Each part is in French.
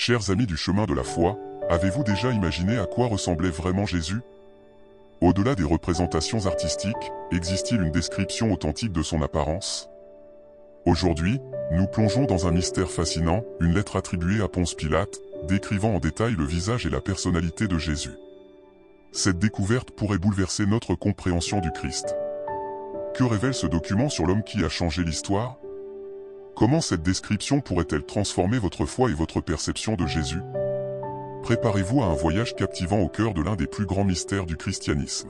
Chers amis du chemin de la foi, avez-vous déjà imaginé à quoi ressemblait vraiment Jésus? Au-delà des représentations artistiques, existe-t-il une description authentique de son apparence? Aujourd'hui, nous plongeons dans un mystère fascinant, une lettre attribuée à Ponce Pilate, décrivant en détail le visage et la personnalité de Jésus. Cette découverte pourrait bouleverser notre compréhension du Christ. Que révèle ce document sur l'homme qui a changé l'histoire? Comment cette description pourrait-elle transformer votre foi et votre perception de Jésus? Préparez-vous à un voyage captivant au cœur de l'un des plus grands mystères du christianisme.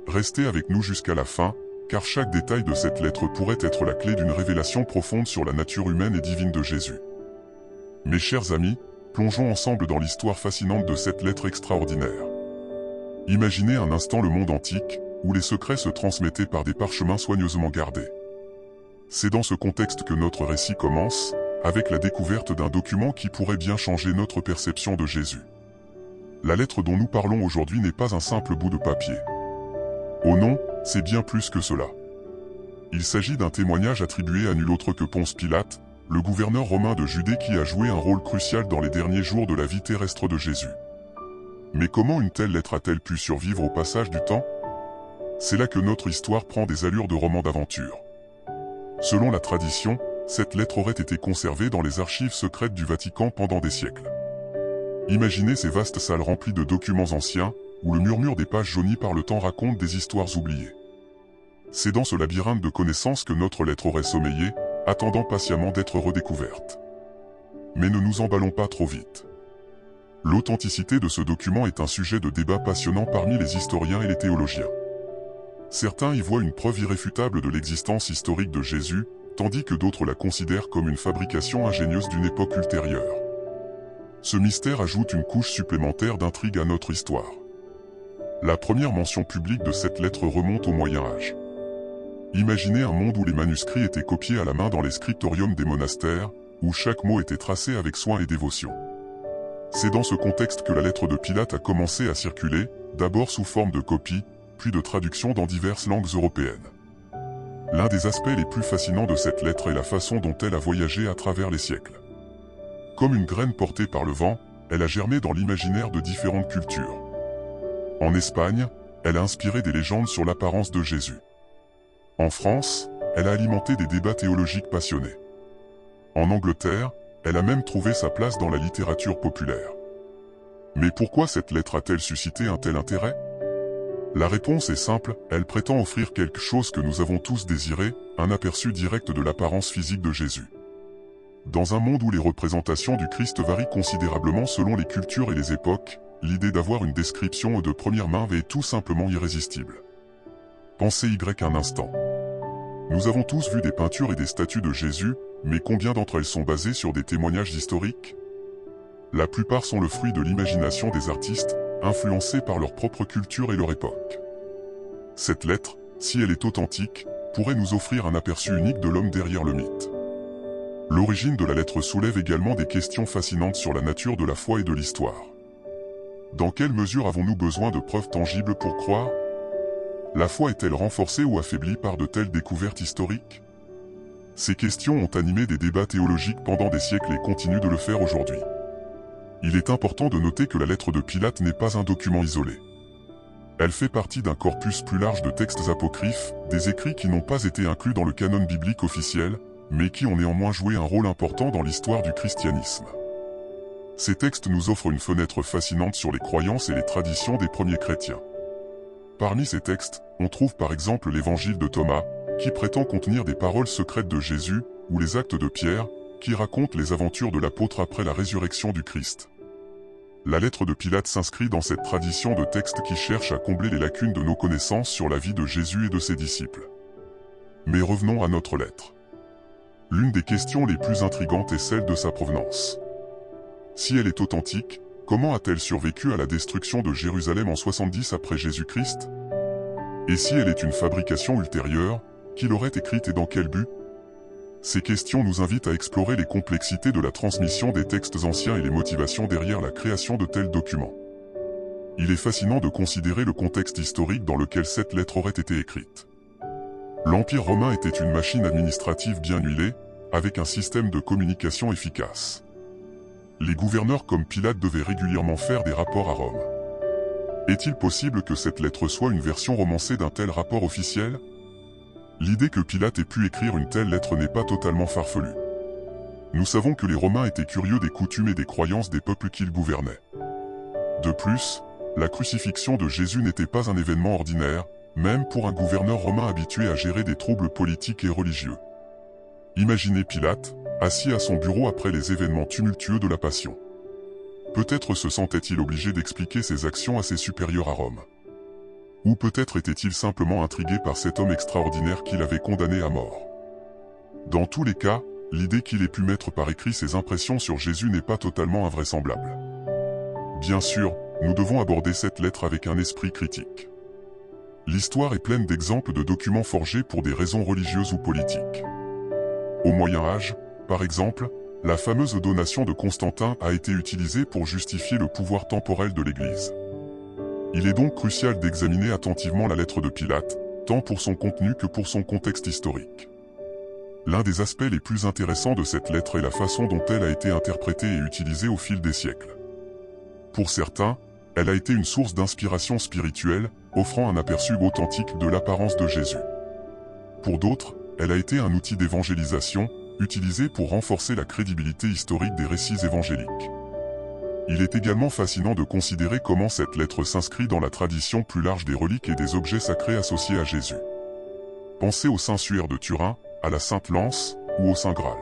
Restez avec nous jusqu'à la fin, car chaque détail de cette lettre pourrait être la clé d'une révélation profonde sur la nature humaine et divine de Jésus. Mes chers amis, plongeons ensemble dans l'histoire fascinante de cette lettre extraordinaire. Imaginez un instant le monde antique, où les secrets se transmettaient par des parchemins soigneusement gardés. C'est dans ce contexte que notre récit commence, avec la découverte d'un document qui pourrait bien changer notre perception de Jésus. La lettre dont nous parlons aujourd'hui n'est pas un simple bout de papier. Oh non, c'est bien plus que cela. Il s'agit d'un témoignage attribué à nul autre que Ponce Pilate, le gouverneur romain de Judée qui a joué un rôle crucial dans les derniers jours de la vie terrestre de Jésus. Mais comment une telle lettre a-t-elle pu survivre au passage du temps? C'est là que notre histoire prend des allures de roman d'aventure. Selon la tradition, cette lettre aurait été conservée dans les archives secrètes du Vatican pendant des siècles. Imaginez ces vastes salles remplies de documents anciens, où le murmure des pages jaunies par le temps raconte des histoires oubliées. C'est dans ce labyrinthe de connaissances que notre lettre aurait sommeillé, attendant patiemment d'être redécouverte. Mais ne nous emballons pas trop vite. L'authenticité de ce document est un sujet de débat passionnant parmi les historiens et les théologiens. Certains y voient une preuve irréfutable de l'existence historique de Jésus, tandis que d'autres la considèrent comme une fabrication ingénieuse d'une époque ultérieure. Ce mystère ajoute une couche supplémentaire d'intrigue à notre histoire. La première mention publique de cette lettre remonte au Moyen Âge. Imaginez un monde où les manuscrits étaient copiés à la main dans les scriptoriums des monastères, où chaque mot était tracé avec soin et dévotion. C'est dans ce contexte que la lettre de Pilate a commencé à circuler, d'abord sous forme de copie, puis de traduction dans diverses langues européennes. L'un des aspects les plus fascinants de cette lettre est la façon dont elle a voyagé à travers les siècles. Comme une graine portée par le vent, elle a germé dans l'imaginaire de différentes cultures. En Espagne, elle a inspiré des légendes sur l'apparence de Jésus. En France, elle a alimenté des débats théologiques passionnés. En Angleterre, elle a même trouvé sa place dans la littérature populaire. Mais pourquoi cette lettre a-t-elle suscité un tel intérêt? La réponse est simple, elle prétend offrir quelque chose que nous avons tous désiré, un aperçu direct de l'apparence physique de Jésus. Dans un monde où les représentations du Christ varient considérablement selon les cultures et les époques, l'idée d'avoir une description de première main est tout simplement irrésistible. Pensez-y un instant. Nous avons tous vu des peintures et des statues de Jésus, mais combien d'entre elles sont basées sur des témoignages historiques? La plupart sont le fruit de l'imagination des artistes, influencés par leur propre culture et leur époque. Cette lettre, si elle est authentique, pourrait nous offrir un aperçu unique de l'homme derrière le mythe. L'origine de la lettre soulève également des questions fascinantes sur la nature de la foi et de l'histoire. Dans quelle mesure avons-nous besoin de preuves tangibles pour croire? La foi est-elle renforcée ou affaiblie par de telles découvertes historiques? Ces questions ont animé des débats théologiques pendant des siècles et continuent de le faire aujourd'hui. Il est important de noter que la lettre de Pilate n'est pas un document isolé. Elle fait partie d'un corpus plus large de textes apocryphes, des écrits qui n'ont pas été inclus dans le canon biblique officiel, mais qui ont néanmoins joué un rôle important dans l'histoire du christianisme. Ces textes nous offrent une fenêtre fascinante sur les croyances et les traditions des premiers chrétiens. Parmi ces textes, on trouve par exemple l'évangile de Thomas, qui prétend contenir des paroles secrètes de Jésus, ou les actes de Pierre, qui racontent les aventures de l'apôtre après la résurrection du Christ. La lettre de Pilate s'inscrit dans cette tradition de textes qui cherchent à combler les lacunes de nos connaissances sur la vie de Jésus et de ses disciples. Mais revenons à notre lettre. L'une des questions les plus intrigantes est celle de sa provenance. Si elle est authentique, comment a-t-elle survécu à la destruction de Jérusalem en 70 après Jésus-Christ? Et si elle est une fabrication ultérieure, qui l'aurait écrite et dans quel but? Ces questions nous invitent à explorer les complexités de la transmission des textes anciens et les motivations derrière la création de tels documents. Il est fascinant de considérer le contexte historique dans lequel cette lettre aurait été écrite. L'Empire romain était une machine administrative bien huilée, avec un système de communication efficace. Les gouverneurs comme Pilate devaient régulièrement faire des rapports à Rome. Est-il possible que cette lettre soit une version romancée d'un tel rapport officiel? L'idée que Pilate ait pu écrire une telle lettre n'est pas totalement farfelue. Nous savons que les Romains étaient curieux des coutumes et des croyances des peuples qu'ils gouvernaient. De plus, la crucifixion de Jésus n'était pas un événement ordinaire, même pour un gouverneur romain habitué à gérer des troubles politiques et religieux. Imaginez Pilate, assis à son bureau après les événements tumultueux de la Passion. Peut-être se sentait-il obligé d'expliquer ses actions à ses supérieurs à Rome. Ou peut-être était-il simplement intrigué par cet homme extraordinaire qu'il avait condamné à mort. Dans tous les cas, l'idée qu'il ait pu mettre par écrit ses impressions sur Jésus n'est pas totalement invraisemblable. Bien sûr, nous devons aborder cette lettre avec un esprit critique. L'histoire est pleine d'exemples de documents forgés pour des raisons religieuses ou politiques. Au Moyen Âge, par exemple, la fameuse donation de Constantin a été utilisée pour justifier le pouvoir temporel de l'Église. Il est donc crucial d'examiner attentivement la lettre de Pilate, tant pour son contenu que pour son contexte historique. L'un des aspects les plus intéressants de cette lettre est la façon dont elle a été interprétée et utilisée au fil des siècles. Pour certains, elle a été une source d'inspiration spirituelle, offrant un aperçu authentique de l'apparence de Jésus. Pour d'autres, elle a été un outil d'évangélisation, utilisé pour renforcer la crédibilité historique des récits évangéliques. Il est également fascinant de considérer comment cette lettre s'inscrit dans la tradition plus large des reliques et des objets sacrés associés à Jésus. Pensez au Saint-Suaire de Turin, à la Sainte Lance, ou au Saint Graal.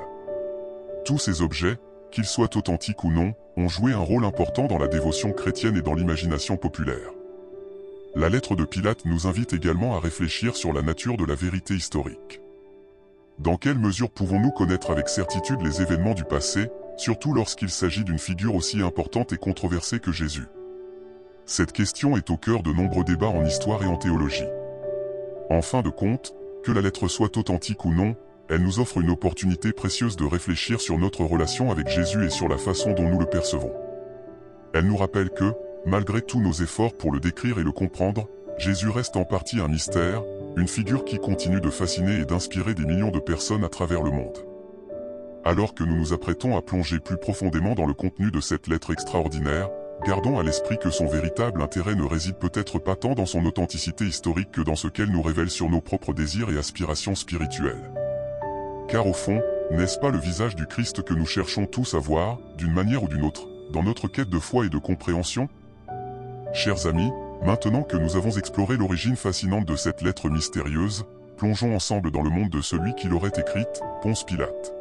Tous ces objets, qu'ils soient authentiques ou non, ont joué un rôle important dans la dévotion chrétienne et dans l'imagination populaire. La lettre de Pilate nous invite également à réfléchir sur la nature de la vérité historique. Dans quelle mesure pouvons-nous connaître avec certitude les événements du passé, surtout lorsqu'il s'agit d'une figure aussi importante et controversée que Jésus? Cette question est au cœur de nombreux débats en histoire et en théologie. En fin de compte, que la lettre soit authentique ou non, elle nous offre une opportunité précieuse de réfléchir sur notre relation avec Jésus et sur la façon dont nous le percevons. Elle nous rappelle que, malgré tous nos efforts pour le décrire et le comprendre, Jésus reste en partie un mystère, une figure qui continue de fasciner et d'inspirer des millions de personnes à travers le monde. Alors que nous nous apprêtons à plonger plus profondément dans le contenu de cette lettre extraordinaire, gardons à l'esprit que son véritable intérêt ne réside peut-être pas tant dans son authenticité historique que dans ce qu'elle nous révèle sur nos propres désirs et aspirations spirituelles. Car au fond, n'est-ce pas le visage du Christ que nous cherchons tous à voir, d'une manière ou d'une autre, dans notre quête de foi et de compréhension? Chers amis, maintenant que nous avons exploré l'origine fascinante de cette lettre mystérieuse, plongeons ensemble dans le monde de celui qui l'aurait écrite, Ponce Pilate.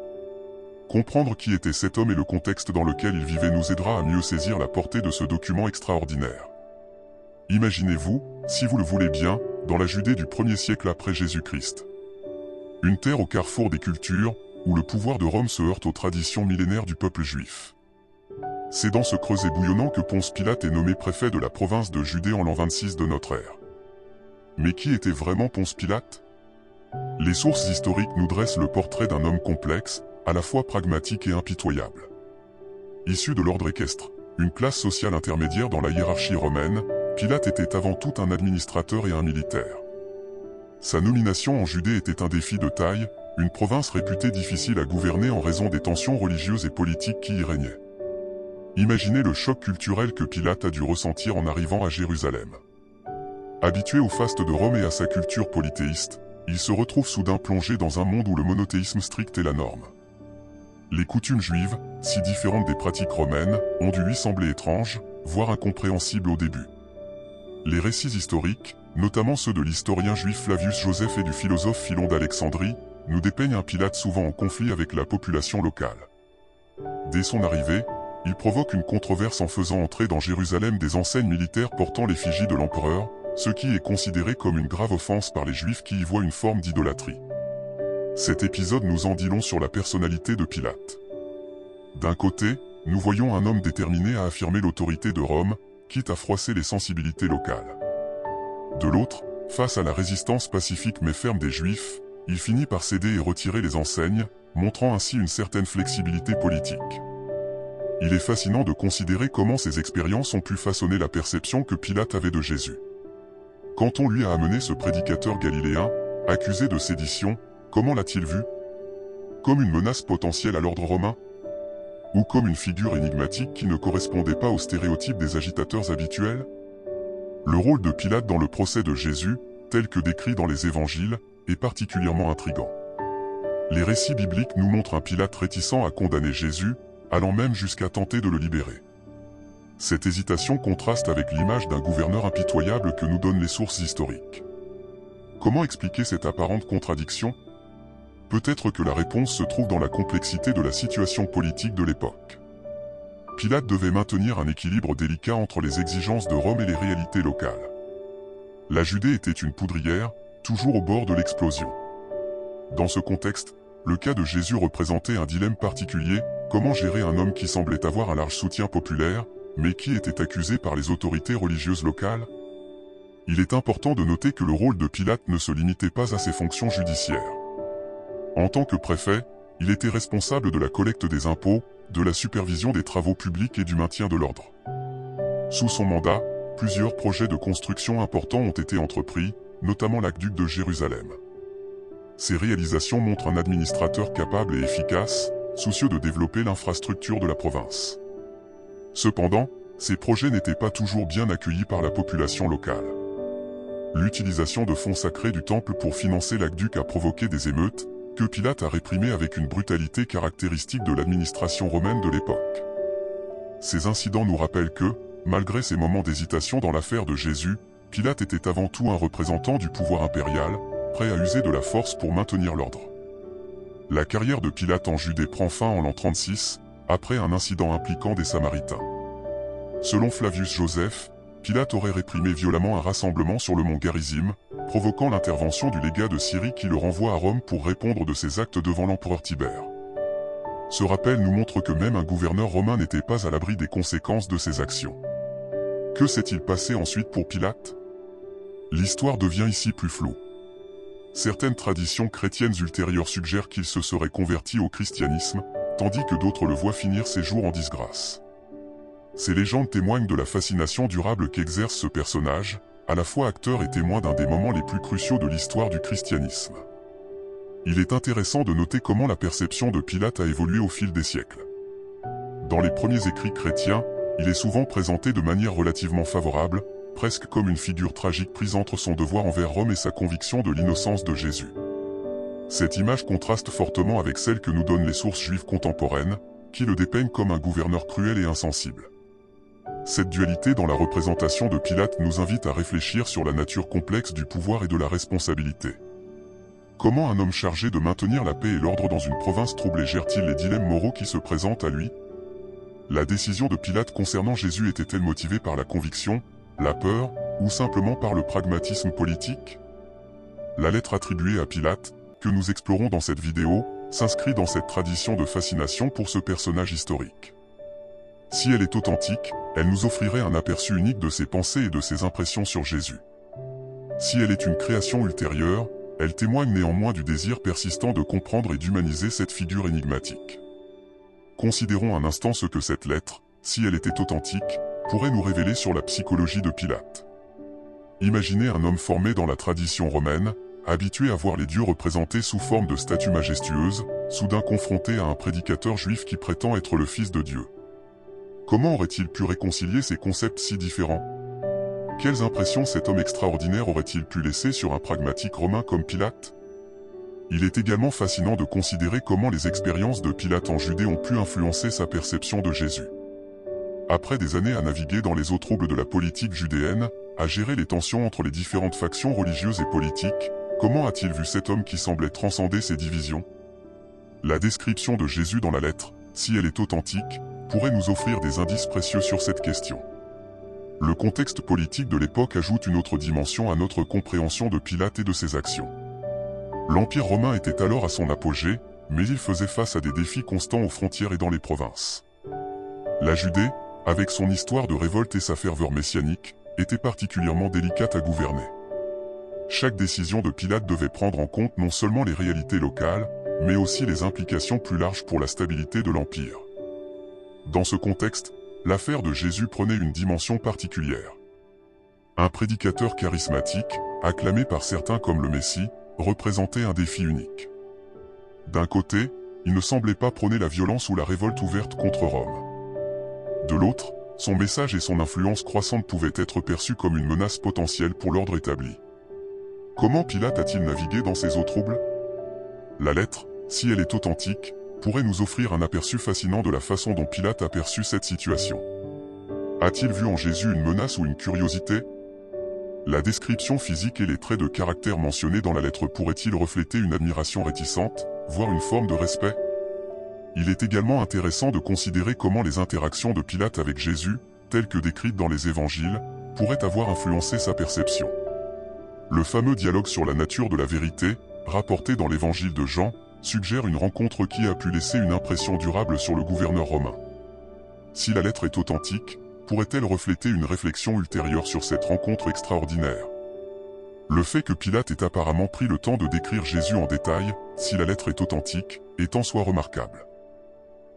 Comprendre qui était cet homme et le contexte dans lequel il vivait nous aidera à mieux saisir la portée de ce document extraordinaire. Imaginez-vous, si vous le voulez bien, dans la Judée du 1er siècle après Jésus-Christ. Une terre au carrefour des cultures, où le pouvoir de Rome se heurte aux traditions millénaires du peuple juif. C'est dans ce creuset bouillonnant que Ponce Pilate est nommé préfet de la province de Judée en l'an 26 de notre ère. Mais qui était vraiment Ponce Pilate? Les sources historiques nous dressent le portrait d'un homme complexe, à la fois pragmatique et impitoyable. Issu de l'ordre équestre, une classe sociale intermédiaire dans la hiérarchie romaine, Pilate était avant tout un administrateur et un militaire. Sa nomination en Judée était un défi de taille, une province réputée difficile à gouverner en raison des tensions religieuses et politiques qui y régnaient. Imaginez le choc culturel que Pilate a dû ressentir en arrivant à Jérusalem. Habitué au faste de Rome et à sa culture polythéiste, il se retrouve soudain plongé dans un monde où le monothéisme strict est la norme. Les coutumes juives, si différentes des pratiques romaines, ont dû lui sembler étranges, voire incompréhensibles au début. Les récits historiques, notamment ceux de l'historien juif Flavius Joseph et du philosophe Philon d'Alexandrie, nous dépeignent un Pilate souvent en conflit avec la population locale. Dès son arrivée, il provoque une controverse en faisant entrer dans Jérusalem des enseignes militaires portant l'effigie de l'empereur, ce qui est considéré comme une grave offense par les Juifs qui y voient une forme d'idolâtrie. Cet épisode nous en dit long sur la personnalité de Pilate. D'un côté, nous voyons un homme déterminé à affirmer l'autorité de Rome, quitte à froisser les sensibilités locales. De l'autre, face à la résistance pacifique mais ferme des Juifs, il finit par céder et retirer les enseignes, montrant ainsi une certaine flexibilité politique. Il est fascinant de considérer comment ces expériences ont pu façonner la perception que Pilate avait de Jésus. Quand on lui a amené ce prédicateur galiléen, accusé de sédition, comment l'a-t-il vu? Comme une menace potentielle à l'ordre romain? Ou comme une figure énigmatique qui ne correspondait pas aux stéréotypes des agitateurs habituels? Le rôle de Pilate dans le procès de Jésus, tel que décrit dans les évangiles, est particulièrement intrigant. Les récits bibliques nous montrent un Pilate réticent à condamner Jésus, allant même jusqu'à tenter de le libérer. Cette hésitation contraste avec l'image d'un gouverneur impitoyable que nous donnent les sources historiques. Comment expliquer cette apparente contradiction? Peut-être que la réponse se trouve dans la complexité de la situation politique de l'époque. Pilate devait maintenir un équilibre délicat entre les exigences de Rome et les réalités locales. La Judée était une poudrière, toujours au bord de l'explosion. Dans ce contexte, le cas de Jésus représentait un dilemme particulier: comment gérer un homme qui semblait avoir un large soutien populaire, mais qui était accusé par les autorités religieuses locales? Il est important de noter que le rôle de Pilate ne se limitait pas à ses fonctions judiciaires. En tant que préfet, il était responsable de la collecte des impôts, de la supervision des travaux publics et du maintien de l'ordre. Sous son mandat, plusieurs projets de construction importants ont été entrepris, notamment l'aqueduc de Jérusalem. Ces réalisations montrent un administrateur capable et efficace, soucieux de développer l'infrastructure de la province. Cependant, ces projets n'étaient pas toujours bien accueillis par la population locale. L'utilisation de fonds sacrés du temple pour financer l'aqueduc a provoqué des émeutes, que Pilate a réprimées avec une brutalité caractéristique de l'administration romaine de l'époque. Ces incidents nous rappellent que, malgré ces moments d'hésitation dans l'affaire de Jésus, Pilate était avant tout un représentant du pouvoir impérial, prêt à user de la force pour maintenir l'ordre. La carrière de Pilate en Judée prend fin en l'an 36, après un incident impliquant des Samaritains. Selon Flavius Joseph, Pilate aurait réprimé violemment un rassemblement sur le mont Garizim, provoquant l'intervention du légat de Syrie qui le renvoie à Rome pour répondre de ses actes devant l'empereur Tibère. Ce rappel nous montre que même un gouverneur romain n'était pas à l'abri des conséquences de ses actions. Que s'est-il passé ensuite pour Pilate? L'histoire devient ici plus floue. Certaines traditions chrétiennes ultérieures suggèrent qu'il se serait converti au christianisme, tandis que d'autres le voient finir ses jours en disgrâce. Ces légendes témoignent de la fascination durable qu'exerce ce personnage, à la fois acteur et témoin d'un des moments les plus cruciaux de l'histoire du christianisme. Il est intéressant de noter comment la perception de Pilate a évolué au fil des siècles. Dans les premiers écrits chrétiens, il est souvent présenté de manière relativement favorable, presque comme une figure tragique prise entre son devoir envers Rome et sa conviction de l'innocence de Jésus. Cette image contraste fortement avec celle que nous donnent les sources juives contemporaines, qui le dépeignent comme un gouverneur cruel et insensible. Cette dualité dans la représentation de Pilate nous invite à réfléchir sur la nature complexe du pouvoir et de la responsabilité. Comment un homme chargé de maintenir la paix et l'ordre dans une province troublée gère-t-il les dilemmes moraux qui se présentent à lui? La décision de Pilate concernant Jésus était-elle motivée par la conviction, la peur, ou simplement par le pragmatisme politique? La lettre attribuée à Pilate, que nous explorons dans cette vidéo, s'inscrit dans cette tradition de fascination pour ce personnage historique. Si elle est authentique, elle nous offrirait un aperçu unique de ses pensées et de ses impressions sur Jésus. Si elle est une création ultérieure, elle témoigne néanmoins du désir persistant de comprendre et d'humaniser cette figure énigmatique. Considérons un instant ce que cette lettre, si elle était authentique, pourrait nous révéler sur la psychologie de Pilate. Imaginez un homme formé dans la tradition romaine, habitué à voir les dieux représentés sous forme de statues majestueuses, soudain confronté à un prédicateur juif qui prétend être le Fils de Dieu. Comment aurait-il pu réconcilier ces concepts si différents? Quelles impressions cet homme extraordinaire aurait-il pu laisser sur un pragmatique romain comme Pilate? Il est également fascinant de considérer comment les expériences de Pilate en Judée ont pu influencer sa perception de Jésus. Après des années à naviguer dans les eaux troubles de la politique judéenne, à gérer les tensions entre les différentes factions religieuses et politiques, comment a-t-il vu cet homme qui semblait transcender ces divisions? La description de Jésus dans la lettre, si elle est authentique, pourrait nous offrir des indices précieux sur cette question. Le contexte politique de l'époque ajoute une autre dimension à notre compréhension de Pilate et de ses actions. L'Empire romain était alors à son apogée, mais il faisait face à des défis constants aux frontières et dans les provinces. La Judée, avec son histoire de révolte et sa ferveur messianique, était particulièrement délicate à gouverner. Chaque décision de Pilate devait prendre en compte non seulement les réalités locales, mais aussi les implications plus larges pour la stabilité de l'Empire. Dans ce contexte, l'affaire de Jésus prenait une dimension particulière. Un prédicateur charismatique, acclamé par certains comme le Messie, représentait un défi unique. D'un côté, il ne semblait pas prôner la violence ou la révolte ouverte contre Rome. De l'autre, son message et son influence croissante pouvaient être perçus comme une menace potentielle pour l'ordre établi. Comment Pilate a-t-il navigué dans ces eaux troubles? La lettre, si elle est authentique, pourrait nous offrir un aperçu fascinant de la façon dont Pilate a perçu cette situation. A-t-il vu en Jésus une menace ou une curiosité? La description physique et les traits de caractère mentionnés dans la lettre pourraient-ils refléter une admiration réticente, voire une forme de respect? Il est également intéressant de considérer comment les interactions de Pilate avec Jésus, telles que décrites dans les évangiles, pourraient avoir influencé sa perception. Le fameux dialogue sur la nature de la vérité, rapporté dans l'évangile de Jean, suggère une rencontre qui a pu laisser une impression durable sur le gouverneur romain. Si la lettre est authentique, pourrait-elle refléter une réflexion ultérieure sur cette rencontre extraordinaire? Le fait que Pilate ait apparemment pris le temps de décrire Jésus en détail, si la lettre est authentique, est en soi remarquable.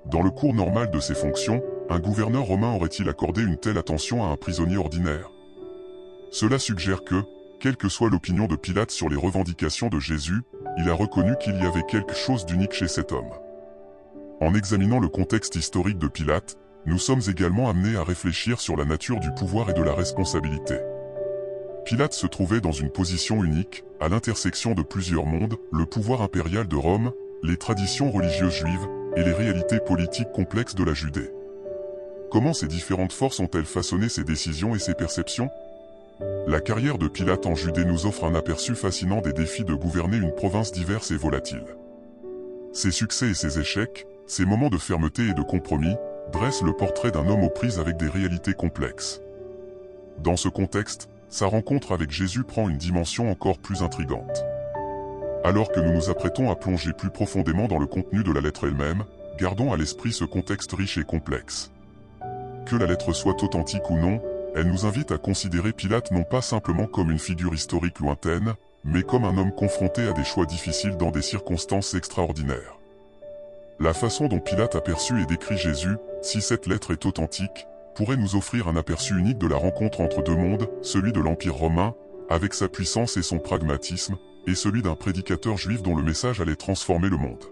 Dans le cours normal de ses fonctions, un gouverneur romain aurait-il accordé une telle attention à un prisonnier ordinaire? Cela suggère que, quelle que soit l'opinion de Pilate sur les revendications de Jésus, il a reconnu qu'il y avait quelque chose d'unique chez cet homme. En examinant le contexte historique de Pilate, nous sommes également amenés à réfléchir sur la nature du pouvoir et de la responsabilité. Pilate se trouvait dans une position unique, à l'intersection de plusieurs mondes, le pouvoir impérial de Rome, les traditions religieuses juives, et les réalités politiques complexes de la Judée. Comment ces différentes forces ont-elles façonné ses décisions et ses perceptions? La carrière de Pilate en Judée nous offre un aperçu fascinant des défis de gouverner une province diverse et volatile. Ses succès et ses échecs, ses moments de fermeté et de compromis, dressent le portrait d'un homme aux prises avec des réalités complexes. Dans ce contexte, sa rencontre avec Jésus prend une dimension encore plus intrigante. Alors que nous nous apprêtons à plonger plus profondément dans le contenu de la lettre elle-même, gardons à l'esprit ce contexte riche et complexe. Que la lettre soit authentique ou non, elle nous invite à considérer Pilate non pas simplement comme une figure historique lointaine, mais comme un homme confronté à des choix difficiles dans des circonstances extraordinaires. La façon dont Pilate a perçu et décrit Jésus, si cette lettre est authentique, pourrait nous offrir un aperçu unique de la rencontre entre deux mondes, celui de l'Empire romain, avec sa puissance et son pragmatisme, et celui d'un prédicateur juif dont le message allait transformer le monde.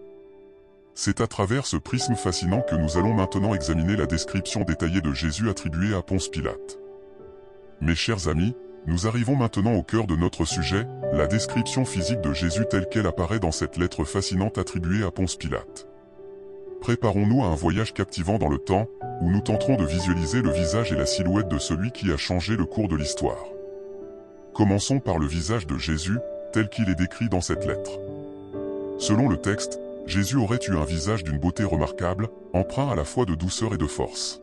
C'est à travers ce prisme fascinant que nous allons maintenant examiner la description détaillée de Jésus attribuée à Ponce Pilate. Mes chers amis, nous arrivons maintenant au cœur de notre sujet, la description physique de Jésus telle qu'elle apparaît dans cette lettre fascinante attribuée à Ponce Pilate. Préparons-nous à un voyage captivant dans le temps, où nous tenterons de visualiser le visage et la silhouette de celui qui a changé le cours de l'histoire. Commençons par le visage de Jésus, tel qu'il est décrit dans cette lettre. Selon le texte, Jésus aurait eu un visage d'une beauté remarquable, empreint à la fois de douceur et de force.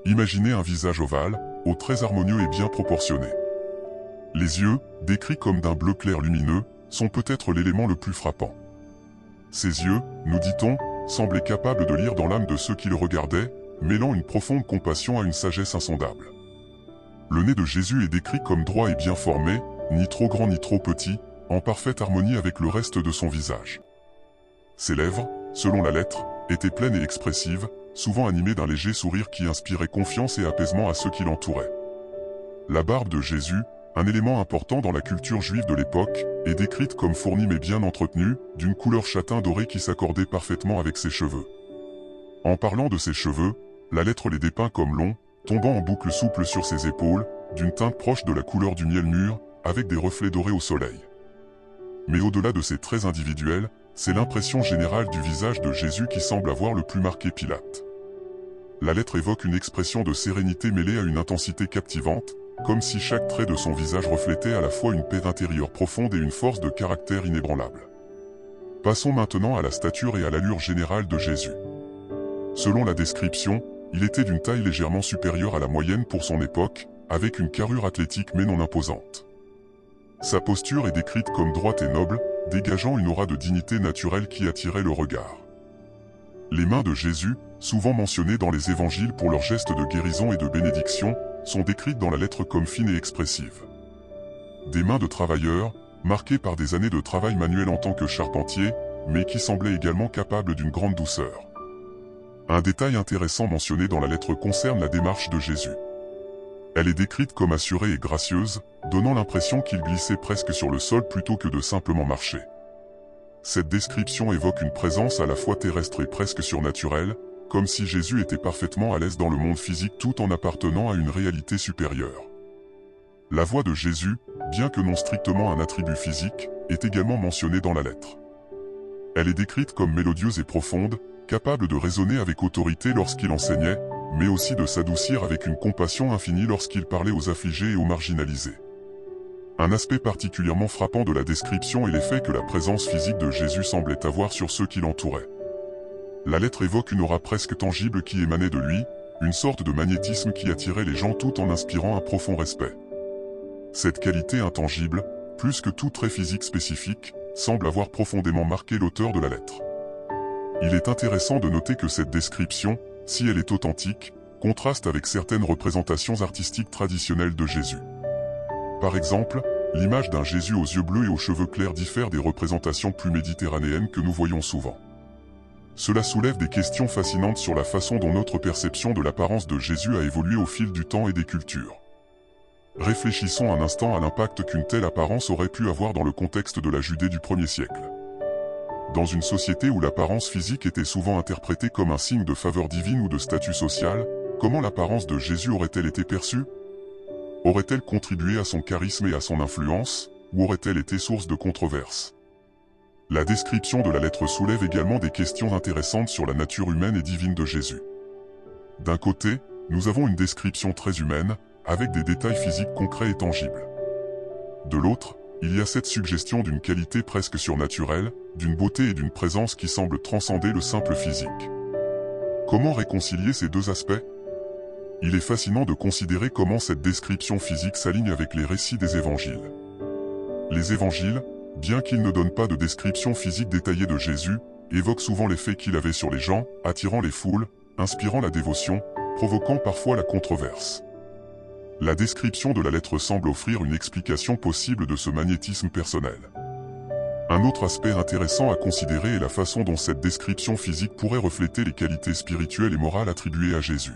Imaginez un visage ovale, aux traits harmonieux et bien proportionnés. Les yeux, décrits comme d'un bleu clair lumineux, sont peut-être l'élément le plus frappant. Ses yeux, nous dit-on, semblaient capables de lire dans l'âme de ceux qui le regardaient, mêlant une profonde compassion à une sagesse insondable. Le nez de Jésus est décrit comme droit et bien formé, ni trop grand ni trop petit, en parfaite harmonie avec le reste de son visage. Ses lèvres, selon la lettre, étaient pleines et expressives, souvent animées d'un léger sourire qui inspirait confiance et apaisement à ceux qui l'entouraient. La barbe de Jésus, un élément important dans la culture juive de l'époque, est décrite comme fournie mais bien entretenue, d'une couleur châtain doré qui s'accordait parfaitement avec ses cheveux. En parlant de ses cheveux, la lettre les dépeint comme longs, tombant en boucles souples sur ses épaules, d'une teinte proche de la couleur du miel mûr, avec des reflets dorés au soleil. Mais au-delà de ces traits individuels, c'est l'impression générale du visage de Jésus qui semble avoir le plus marqué Pilate. La lettre évoque une expression de sérénité mêlée à une intensité captivante, comme si chaque trait de son visage reflétait à la fois une paix intérieure profonde et une force de caractère inébranlable. Passons maintenant à la stature et à l'allure générale de Jésus. Selon la description, il était d'une taille légèrement supérieure à la moyenne pour son époque, avec une carrure athlétique mais non imposante. Sa posture est décrite comme droite et noble, dégageant une aura de dignité naturelle qui attirait le regard. Les mains de Jésus, souvent mentionnées dans les évangiles pour leurs gestes de guérison et de bénédiction, sont décrites dans la lettre comme fines et expressives. Des mains de travailleurs, marquées par des années de travail manuel en tant que charpentier, mais qui semblaient également capables d'une grande douceur. Un détail intéressant mentionné dans la lettre concerne la démarche de Jésus. Elle est décrite comme assurée et gracieuse, donnant l'impression qu'il glissait presque sur le sol plutôt que de simplement marcher. Cette description évoque une présence à la fois terrestre et presque surnaturelle, comme si Jésus était parfaitement à l'aise dans le monde physique tout en appartenant à une réalité supérieure. La voix de Jésus, bien que non strictement un attribut physique, est également mentionnée dans la lettre. Elle est décrite comme mélodieuse et profonde, capable de résonner avec autorité lorsqu'il enseignait, mais aussi de s'adoucir avec une compassion infinie lorsqu'il parlait aux affligés et aux marginalisés. Un aspect particulièrement frappant de la description est l'effet que la présence physique de Jésus semblait avoir sur ceux qui l'entouraient. La lettre évoque une aura presque tangible qui émanait de lui, une sorte de magnétisme qui attirait les gens tout en inspirant un profond respect. Cette qualité intangible, plus que tout trait physique spécifique, semble avoir profondément marqué l'auteur de la lettre. Il est intéressant de noter que cette description, si elle est authentique, contraste avec certaines représentations artistiques traditionnelles de Jésus. Par exemple, l'image d'un Jésus aux yeux bleus et aux cheveux clairs diffère des représentations plus méditerranéennes que nous voyons souvent. Cela soulève des questions fascinantes sur la façon dont notre perception de l'apparence de Jésus a évolué au fil du temps et des cultures. Réfléchissons un instant à l'impact qu'une telle apparence aurait pu avoir dans le contexte de la Judée du 1er siècle. Dans une société où l'apparence physique était souvent interprétée comme un signe de faveur divine ou de statut social, comment l'apparence de Jésus aurait-elle été perçue ? Aurait-elle contribué à son charisme et à son influence, ou aurait-elle été source de controverses ? La description de la lettre soulève également des questions intéressantes sur la nature humaine et divine de Jésus. D'un côté, nous avons une description très humaine, avec des détails physiques concrets et tangibles. De l'autre, il y a cette suggestion d'une qualité presque surnaturelle, d'une beauté et d'une présence qui semblent transcender le simple physique. Comment réconcilier ces deux aspects ? Il est fascinant de considérer comment cette description physique s'aligne avec les récits des évangiles. Les évangiles, bien qu'ils ne donnent pas de description physique détaillée de Jésus, évoquent souvent l'effet qu'il avait sur les gens, attirant les foules, inspirant la dévotion, provoquant parfois la controverse. La description de la lettre semble offrir une explication possible de ce magnétisme personnel. Un autre aspect intéressant à considérer est la façon dont cette description physique pourrait refléter les qualités spirituelles et morales attribuées à Jésus.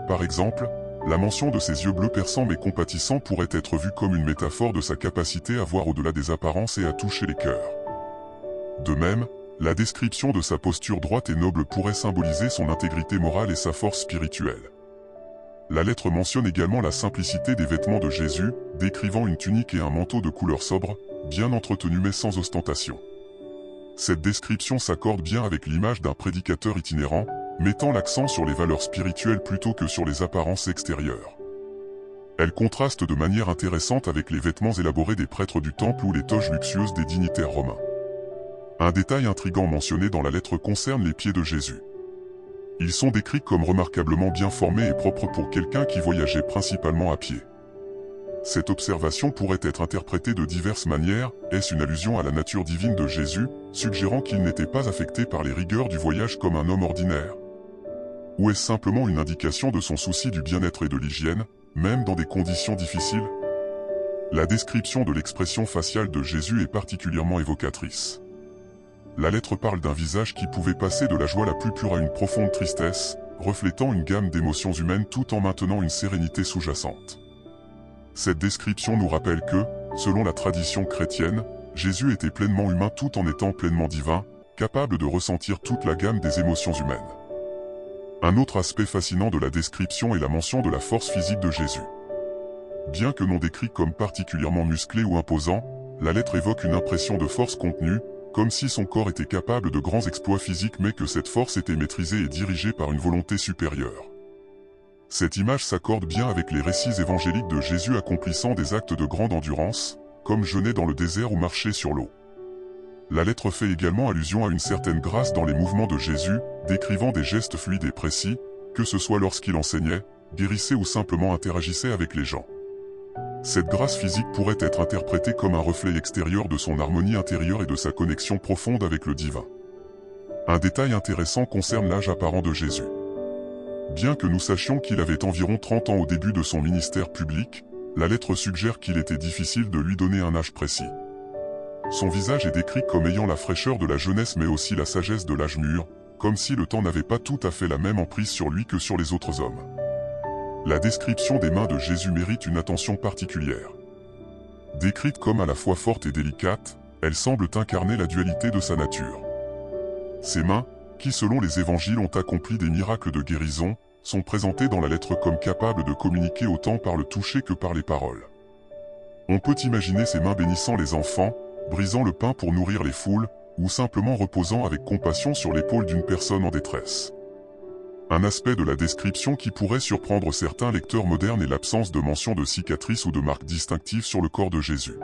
Par exemple, la mention de ses yeux bleus perçants mais compatissants pourrait être vue comme une métaphore de sa capacité à voir au-delà des apparences et à toucher les cœurs. De même, la description de sa posture droite et noble pourrait symboliser son intégrité morale et sa force spirituelle. La lettre mentionne également la simplicité des vêtements de Jésus, décrivant une tunique et un manteau de couleur sobre, bien entretenus mais sans ostentation. Cette description s'accorde bien avec l'image d'un prédicateur itinérant, mettant l'accent sur les valeurs spirituelles plutôt que sur les apparences extérieures. Elle contraste de manière intéressante avec les vêtements élaborés des prêtres du temple ou les toges luxueuses des dignitaires romains. Un détail intrigant mentionné dans la lettre concerne les pieds de Jésus. Ils sont décrits comme remarquablement bien formés et propres pour quelqu'un qui voyageait principalement à pied. Cette observation pourrait être interprétée de diverses manières. Est-ce une allusion à la nature divine de Jésus, suggérant qu'il n'était pas affecté par les rigueurs du voyage comme un homme ordinaire ? Ou est-ce simplement une indication de son souci du bien-être et de l'hygiène, même dans des conditions difficiles ? La description de l'expression faciale de Jésus est particulièrement évocatrice. La lettre parle d'un visage qui pouvait passer de la joie la plus pure à une profonde tristesse, reflétant une gamme d'émotions humaines tout en maintenant une sérénité sous-jacente. Cette description nous rappelle que, selon la tradition chrétienne, Jésus était pleinement humain tout en étant pleinement divin, capable de ressentir toute la gamme des émotions humaines. Un autre aspect fascinant de la description est la mention de la force physique de Jésus. Bien que non décrit comme particulièrement musclé ou imposant, la lettre évoque une impression de force contenue, comme si son corps était capable de grands exploits physiques mais que cette force était maîtrisée et dirigée par une volonté supérieure. Cette image s'accorde bien avec les récits évangéliques de Jésus accomplissant des actes de grande endurance, comme jeûner dans le désert ou marcher sur l'eau. La lettre fait également allusion à une certaine grâce dans les mouvements de Jésus, décrivant des gestes fluides et précis, que ce soit lorsqu'il enseignait, guérissait ou simplement interagissait avec les gens. Cette grâce physique pourrait être interprétée comme un reflet extérieur de son harmonie intérieure et de sa connexion profonde avec le divin. Un détail intéressant concerne l'âge apparent de Jésus. Bien que nous sachions qu'il avait environ 30 ans au début de son ministère public, la lettre suggère qu'il était difficile de lui donner un âge précis. Son visage est décrit comme ayant la fraîcheur de la jeunesse mais aussi la sagesse de l'âge mûr, comme si le temps n'avait pas tout à fait la même emprise sur lui que sur les autres hommes. La description des mains de Jésus mérite une attention particulière. Décrite comme à la fois forte et délicate, elles semblent incarner la dualité de sa nature. Ses mains, qui selon les évangiles ont accompli des miracles de guérison, sont présentées dans la lettre comme capables de communiquer autant par le toucher que par les paroles. On peut imaginer ses mains bénissant les enfants, brisant le pain pour nourrir les foules, ou simplement reposant avec compassion sur l'épaule d'une personne en détresse. Un aspect de la description qui pourrait surprendre certains lecteurs modernes est l'absence de mention de cicatrices ou de marques distinctives sur le corps de Jésus.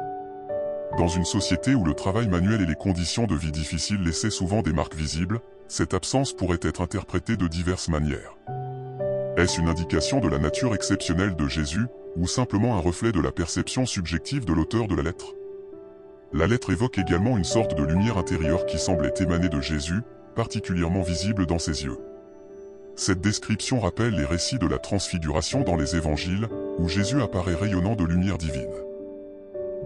Dans une société où le travail manuel et les conditions de vie difficiles laissaient souvent des marques visibles, cette absence pourrait être interprétée de diverses manières. Est-ce une indication de la nature exceptionnelle de Jésus, ou simplement un reflet de la perception subjective de l'auteur de la lettre? La lettre évoque également une sorte de lumière intérieure qui semblait émaner de Jésus, particulièrement visible dans ses yeux. Cette description rappelle les récits de la transfiguration dans les évangiles, où Jésus apparaît rayonnant de lumière divine.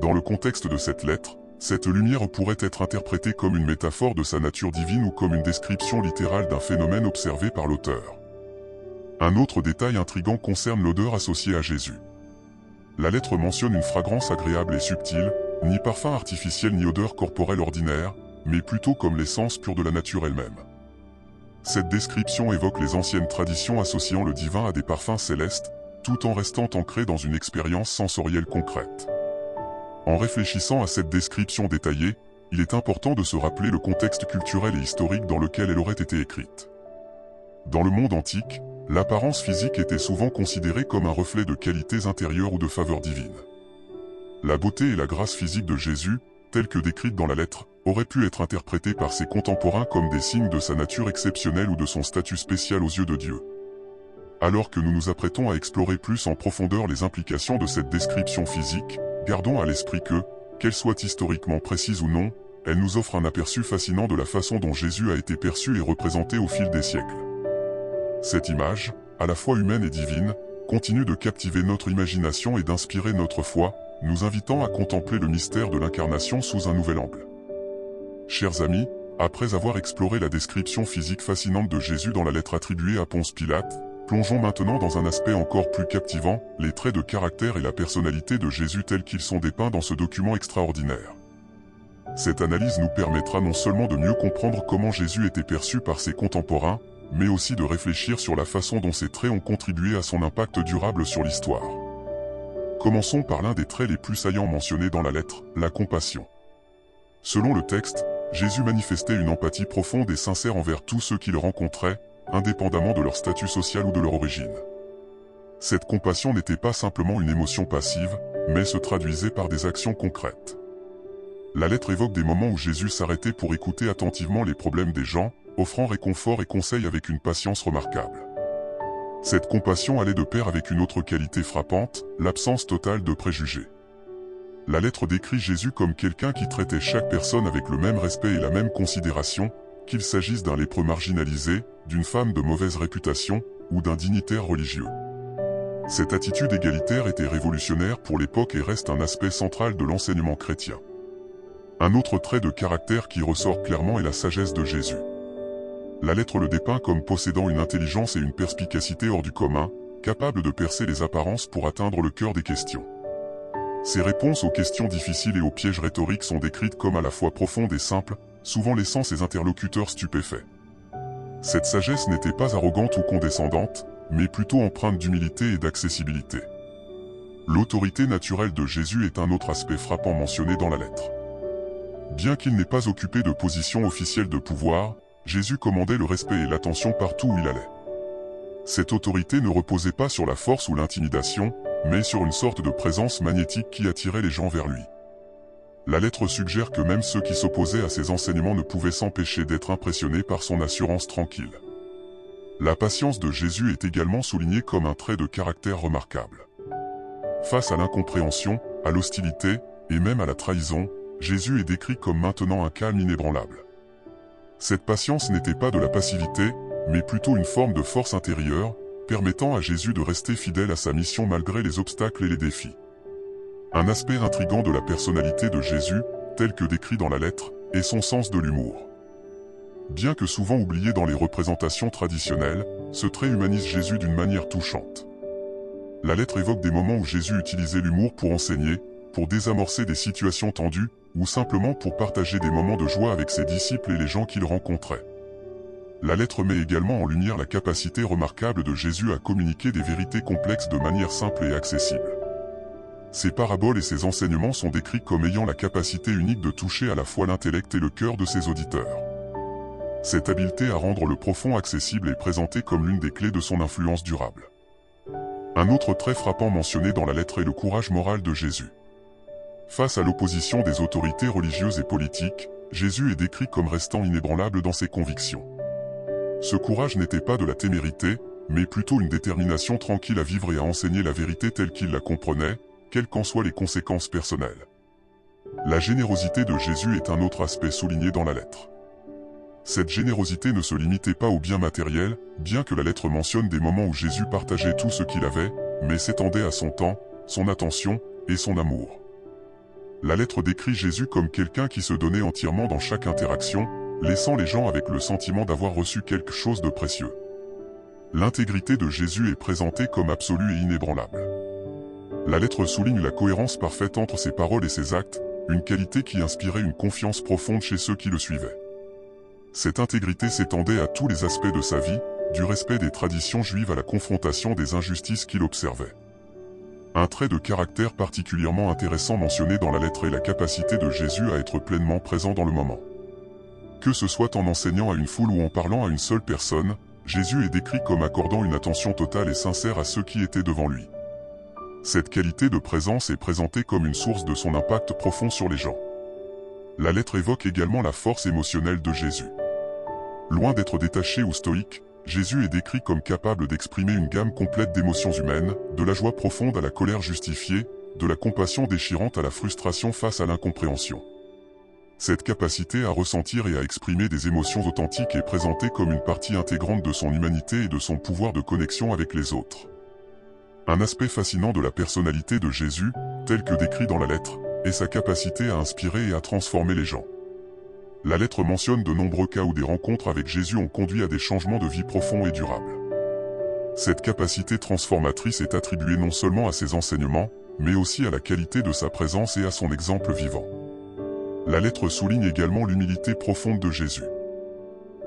Dans le contexte de cette lettre, cette lumière pourrait être interprétée comme une métaphore de sa nature divine ou comme une description littérale d'un phénomène observé par l'auteur. Un autre détail intrigant concerne l'odeur associée à Jésus. La lettre mentionne une fragrance agréable et subtile, ni parfum artificiel ni odeur corporelle ordinaire, mais plutôt comme l'essence pure de la nature elle-même. Cette description évoque les anciennes traditions associant le divin à des parfums célestes, tout en restant ancrée dans une expérience sensorielle concrète. En réfléchissant à cette description détaillée, il est important de se rappeler le contexte culturel et historique dans lequel elle aurait été écrite. Dans le monde antique, l'apparence physique était souvent considérée comme un reflet de qualités intérieures ou de faveurs divines. La beauté et la grâce physique de Jésus, telles que décrites dans la lettre, auraient pu être interprétées par ses contemporains comme des signes de sa nature exceptionnelle ou de son statut spécial aux yeux de Dieu. Alors que nous nous apprêtons à explorer plus en profondeur les implications de cette description physique, gardons à l'esprit que, qu'elle soit historiquement précise ou non, elle nous offre un aperçu fascinant de la façon dont Jésus a été perçu et représenté au fil des siècles. Cette image, à la fois humaine et divine, continue de captiver notre imagination et d'inspirer notre foi, nous invitant à contempler le mystère de l'incarnation sous un nouvel angle. Chers amis, après avoir exploré la description physique fascinante de Jésus dans la lettre attribuée à Ponce Pilate, plongeons maintenant dans un aspect encore plus captivant, les traits de caractère et la personnalité de Jésus tels qu'ils sont dépeints dans ce document extraordinaire. Cette analyse nous permettra non seulement de mieux comprendre comment Jésus était perçu par ses contemporains, mais aussi de réfléchir sur la façon dont ces traits ont contribué à son impact durable sur l'histoire. Commençons par l'un des traits les plus saillants mentionnés dans la lettre, la compassion. Selon le texte, Jésus manifestait une empathie profonde et sincère envers tous ceux qu'il rencontrait, indépendamment de leur statut social ou de leur origine. Cette compassion n'était pas simplement une émotion passive, mais se traduisait par des actions concrètes. La lettre évoque des moments où Jésus s'arrêtait pour écouter attentivement les problèmes des gens, offrant réconfort et conseil avec une patience remarquable. Cette compassion allait de pair avec une autre qualité frappante, l'absence totale de préjugés. La lettre décrit Jésus comme quelqu'un qui traitait chaque personne avec le même respect et la même considération, qu'il s'agisse d'un lépreux marginalisé, d'une femme de mauvaise réputation, ou d'un dignitaire religieux. Cette attitude égalitaire était révolutionnaire pour l'époque et reste un aspect central de l'enseignement chrétien. Un autre trait de caractère qui ressort clairement est la sagesse de Jésus. La lettre le dépeint comme possédant une intelligence et une perspicacité hors du commun, capable de percer les apparences pour atteindre le cœur des questions. Ses réponses aux questions difficiles et aux pièges rhétoriques sont décrites comme à la fois profondes et simples, souvent laissant ses interlocuteurs stupéfaits. Cette sagesse n'était pas arrogante ou condescendante, mais plutôt empreinte d'humilité et d'accessibilité. L'autorité naturelle de Jésus est un autre aspect frappant mentionné dans la lettre. Bien qu'il n'ait pas occupé de position officielle de pouvoir, Jésus commandait le respect et l'attention partout où il allait. Cette autorité ne reposait pas sur la force ou l'intimidation, mais sur une sorte de présence magnétique qui attirait les gens vers lui. La lettre suggère que même ceux qui s'opposaient à ses enseignements ne pouvaient s'empêcher d'être impressionnés par son assurance tranquille. La patience de Jésus est également soulignée comme un trait de caractère remarquable. Face à l'incompréhension, à l'hostilité, et même à la trahison, Jésus est décrit comme maintenant un calme inébranlable. Cette patience n'était pas de la passivité, mais plutôt une forme de force intérieure, permettant à Jésus de rester fidèle à sa mission malgré les obstacles et les défis. Un aspect intrigant de la personnalité de Jésus, tel que décrit dans la lettre, est son sens de l'humour. Bien que souvent oublié dans les représentations traditionnelles, ce trait humanise Jésus d'une manière touchante. La lettre évoque des moments où Jésus utilisait l'humour pour enseigner, pour désamorcer des situations tendues, ou simplement pour partager des moments de joie avec ses disciples et les gens qu'il rencontrait. La lettre met également en lumière la capacité remarquable de Jésus à communiquer des vérités complexes de manière simple et accessible. Ses paraboles et ses enseignements sont décrits comme ayant la capacité unique de toucher à la fois l'intellect et le cœur de ses auditeurs. Cette habileté à rendre le profond accessible est présentée comme l'une des clés de son influence durable. Un autre trait frappant mentionné dans la lettre est le courage moral de Jésus. Face à l'opposition des autorités religieuses et politiques, Jésus est décrit comme restant inébranlable dans ses convictions. Ce courage n'était pas de la témérité, mais plutôt une détermination tranquille à vivre et à enseigner la vérité telle qu'il la comprenait, quelles qu'en soient les conséquences personnelles. La générosité de Jésus est un autre aspect souligné dans la lettre. Cette générosité ne se limitait pas aux biens matériels, bien que la lettre mentionne des moments où Jésus partageait tout ce qu'il avait, mais s'étendait à son temps, son attention et son amour. La lettre décrit Jésus comme quelqu'un qui se donnait entièrement dans chaque interaction, laissant les gens avec le sentiment d'avoir reçu quelque chose de précieux. L'intégrité de Jésus est présentée comme absolue et inébranlable. La lettre souligne la cohérence parfaite entre ses paroles et ses actes, une qualité qui inspirait une confiance profonde chez ceux qui le suivaient. Cette intégrité s'étendait à tous les aspects de sa vie, du respect des traditions juives à la confrontation des injustices qu'il observait. Un trait de caractère particulièrement intéressant mentionné dans la lettre est la capacité de Jésus à être pleinement présent dans le moment. Que ce soit en enseignant à une foule ou en parlant à une seule personne, Jésus est décrit comme accordant une attention totale et sincère à ceux qui étaient devant lui. Cette qualité de présence est présentée comme une source de son impact profond sur les gens. La lettre évoque également la force émotionnelle de Jésus. Loin d'être détaché ou stoïque, Jésus est décrit comme capable d'exprimer une gamme complète d'émotions humaines, de la joie profonde à la colère justifiée, de la compassion déchirante à la frustration face à l'incompréhension. Cette capacité à ressentir et à exprimer des émotions authentiques est présentée comme une partie intégrante de son humanité et de son pouvoir de connexion avec les autres. Un aspect fascinant de la personnalité de Jésus, tel que décrit dans la lettre, est sa capacité à inspirer et à transformer les gens. La lettre mentionne de nombreux cas où des rencontres avec Jésus ont conduit à des changements de vie profonds et durables. Cette capacité transformatrice est attribuée non seulement à ses enseignements, mais aussi à la qualité de sa présence et à son exemple vivant. La lettre souligne également l'humilité profonde de Jésus.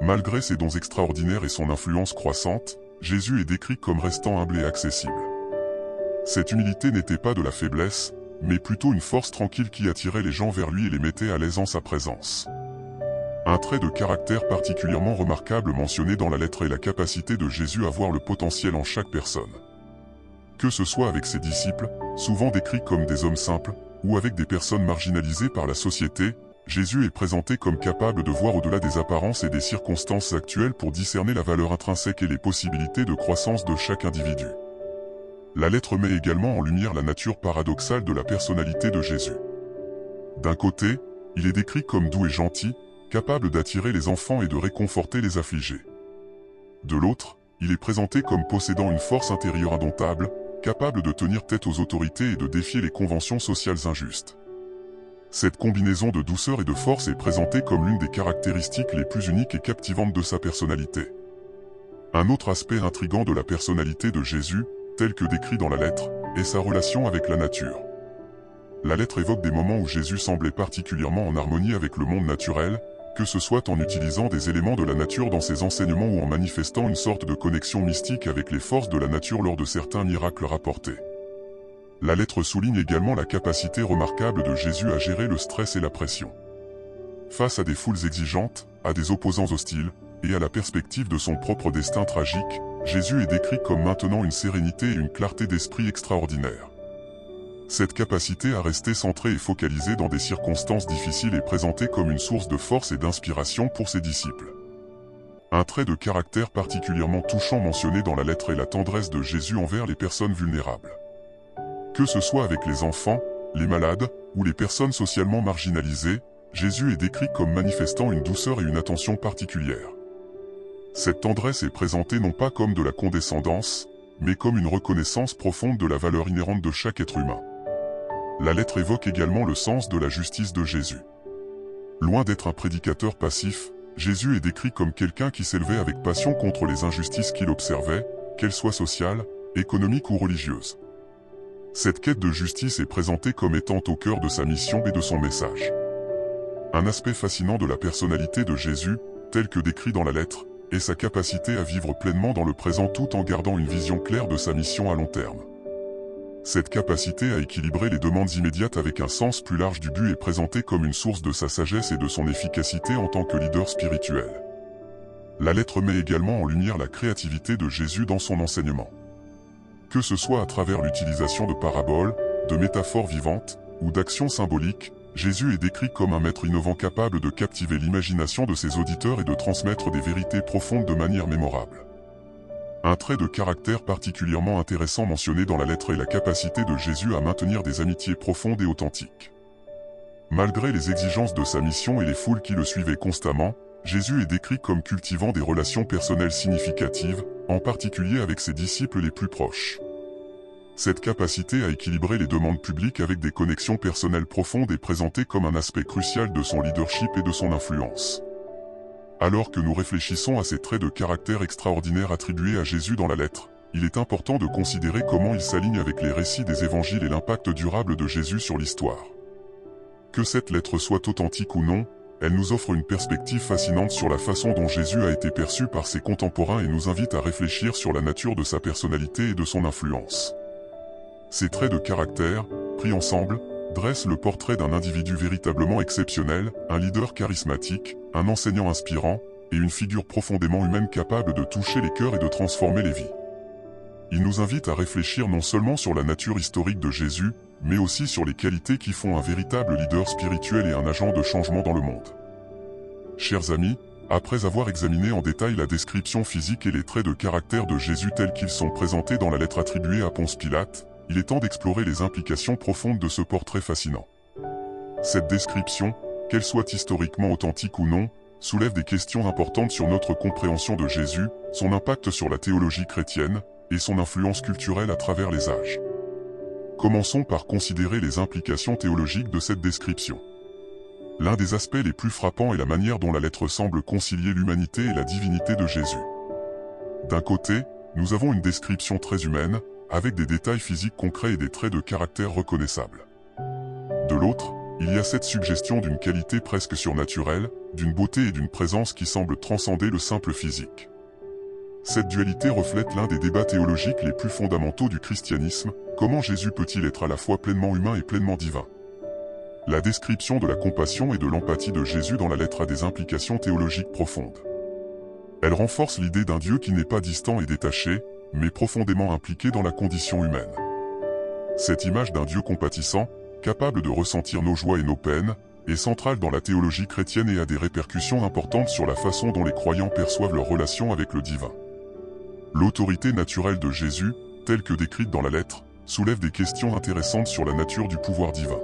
Malgré ses dons extraordinaires et son influence croissante, Jésus est décrit comme restant humble et accessible. Cette humilité n'était pas de la faiblesse, mais plutôt une force tranquille qui attirait les gens vers lui et les mettait à l'aise en sa présence. Un trait de caractère particulièrement remarquable mentionné dans la lettre est la capacité de Jésus à voir le potentiel en chaque personne. Que ce soit avec ses disciples, souvent décrits comme des hommes simples, ou avec des personnes marginalisées par la société, Jésus est présenté comme capable de voir au-delà des apparences et des circonstances actuelles pour discerner la valeur intrinsèque et les possibilités de croissance de chaque individu. La lettre met également en lumière la nature paradoxale de la personnalité de Jésus. D'un côté, il est décrit comme doux et gentil, capable d'attirer les enfants et de réconforter les affligés. De l'autre, il est présenté comme possédant une force intérieure indomptable, capable de tenir tête aux autorités et de défier les conventions sociales injustes. Cette combinaison de douceur et de force est présentée comme l'une des caractéristiques les plus uniques et captivantes de sa personnalité. Un autre aspect intrigant de la personnalité de Jésus, tel que décrit dans la lettre, est sa relation avec la nature. La lettre évoque des moments où Jésus semblait particulièrement en harmonie avec le monde naturel, que ce soit en utilisant des éléments de la nature dans ses enseignements ou en manifestant une sorte de connexion mystique avec les forces de la nature lors de certains miracles rapportés. La lettre souligne également la capacité remarquable de Jésus à gérer le stress et la pression. Face à des foules exigeantes, à des opposants hostiles, et à la perspective de son propre destin tragique, Jésus est décrit comme maintenant une sérénité et une clarté d'esprit extraordinaire. Cette capacité à rester centré et focalisé dans des circonstances difficiles est présentée comme une source de force et d'inspiration pour ses disciples. Un trait de caractère particulièrement touchant mentionné dans la lettre est la tendresse de Jésus envers les personnes vulnérables. Que ce soit avec les enfants, les malades, ou les personnes socialement marginalisées, Jésus est décrit comme manifestant une douceur et une attention particulière. Cette tendresse est présentée non pas comme de la condescendance, mais comme une reconnaissance profonde de la valeur inhérente de chaque être humain. La lettre évoque également le sens de la justice de Jésus. Loin d'être un prédicateur passif, Jésus est décrit comme quelqu'un qui s'élevait avec passion contre les injustices qu'il observait, qu'elles soient sociales, économiques ou religieuses. Cette quête de justice est présentée comme étant au cœur de sa mission et de son message. Un aspect fascinant de la personnalité de Jésus, tel que décrit dans la lettre, est sa capacité à vivre pleinement dans le présent tout en gardant une vision claire de sa mission à long terme. Cette capacité à équilibrer les demandes immédiates avec un sens plus large du but est présentée comme une source de sa sagesse et de son efficacité en tant que leader spirituel. La lettre met également en lumière la créativité de Jésus dans son enseignement. Que ce soit à travers l'utilisation de paraboles, de métaphores vivantes, ou d'actions symboliques, Jésus est décrit comme un maître innovant capable de captiver l'imagination de ses auditeurs et de transmettre des vérités profondes de manière mémorable. Un trait de caractère particulièrement intéressant mentionné dans la lettre est la capacité de Jésus à maintenir des amitiés profondes et authentiques. Malgré les exigences de sa mission et les foules qui le suivaient constamment, Jésus est décrit comme cultivant des relations personnelles significatives, en particulier avec ses disciples les plus proches. Cette capacité à équilibrer les demandes publiques avec des connexions personnelles profondes est présentée comme un aspect crucial de son leadership et de son influence. Alors que nous réfléchissons à ces traits de caractère extraordinaires attribués à Jésus dans la lettre, il est important de considérer comment il s'aligne avec les récits des évangiles et l'impact durable de Jésus sur l'histoire. Que cette lettre soit authentique ou non, elle nous offre une perspective fascinante sur la façon dont Jésus a été perçu par ses contemporains et nous invite à réfléchir sur la nature de sa personnalité et de son influence. Ces traits de caractère, pris ensemble, dressent le portrait d'un individu véritablement exceptionnel, un leader charismatique, un enseignant inspirant, et une figure profondément humaine capable de toucher les cœurs et de transformer les vies. Il nous invite à réfléchir non seulement sur la nature historique de Jésus, mais aussi sur les qualités qui font un véritable leader spirituel et un agent de changement dans le monde. Chers amis, après avoir examiné en détail la description physique et les traits de caractère de Jésus tels qu'ils sont présentés dans la lettre attribuée à Ponce Pilate, il est temps d'explorer les implications profondes de ce portrait fascinant. Cette description, qu'elle soit historiquement authentique ou non, soulève des questions importantes sur notre compréhension de Jésus, son impact sur la théologie chrétienne, et son influence culturelle à travers les âges. Commençons par considérer les implications théologiques de cette description. L'un des aspects les plus frappants est la manière dont la lettre semble concilier l'humanité et la divinité de Jésus. D'un côté, nous avons une description très humaine, avec des détails physiques concrets et des traits de caractère reconnaissables. De l'autre, il y a cette suggestion d'une qualité presque surnaturelle, d'une beauté et d'une présence qui semblent transcender le simple physique. Cette dualité reflète l'un des débats théologiques les plus fondamentaux du christianisme, comment Jésus peut-il être à la fois pleinement humain et pleinement divin? La description de la compassion et de l'empathie de Jésus dans la lettre a des implications théologiques profondes. Elle renforce l'idée d'un Dieu qui n'est pas distant et détaché, mais profondément impliqué dans la condition humaine. Cette image d'un Dieu compatissant, capable de ressentir nos joies et nos peines, est centrale dans la théologie chrétienne et a des répercussions importantes sur la façon dont les croyants perçoivent leur relation avec le divin. L'autorité naturelle de Jésus, telle que décrite dans la lettre, soulève des questions intéressantes sur la nature du pouvoir divin.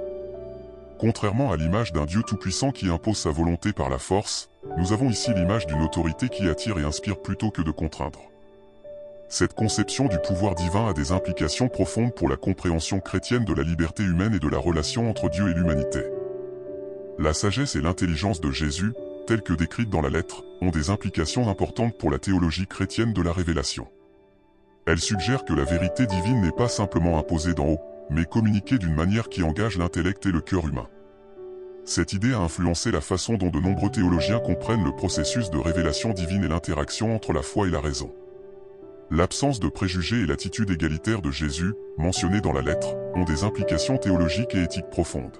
Contrairement à l'image d'un Dieu tout-puissant qui impose sa volonté par la force, nous avons ici l'image d'une autorité qui attire et inspire plutôt que de contraindre. Cette conception du pouvoir divin a des implications profondes pour la compréhension chrétienne de la liberté humaine et de la relation entre Dieu et l'humanité. La sagesse et l'intelligence de Jésus, telles que décrites dans la lettre, ont des implications importantes pour la théologie chrétienne de la révélation. Elles suggèrent que la vérité divine n'est pas simplement imposée d'en haut, mais communiquée d'une manière qui engage l'intellect et le cœur humain. Cette idée a influencé la façon dont de nombreux théologiens comprennent le processus de révélation divine et l'interaction entre la foi et la raison. L'absence de préjugés et l'attitude égalitaire de Jésus, mentionnées dans la lettre, ont des implications théologiques et éthiques profondes.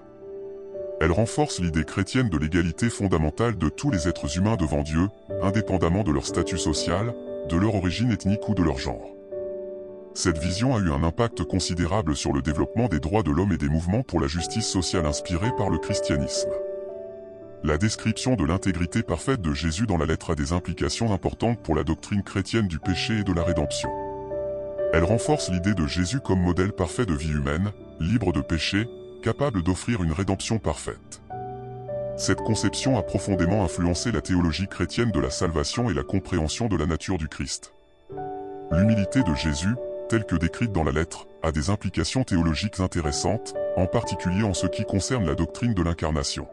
Elles renforcent l'idée chrétienne de l'égalité fondamentale de tous les êtres humains devant Dieu, indépendamment de leur statut social, de leur origine ethnique ou de leur genre. Cette vision a eu un impact considérable sur le développement des droits de l'homme et des mouvements pour la justice sociale inspirés par le christianisme. La description de l'intégrité parfaite de Jésus dans la lettre a des implications importantes pour la doctrine chrétienne du péché et de la rédemption. Elle renforce l'idée de Jésus comme modèle parfait de vie humaine, libre de péché, capable d'offrir une rédemption parfaite. Cette conception a profondément influencé la théologie chrétienne de la salvation et la compréhension de la nature du Christ. L'humilité de Jésus, telle que décrite dans la lettre, a des implications théologiques intéressantes, en particulier en ce qui concerne la doctrine de l'incarnation.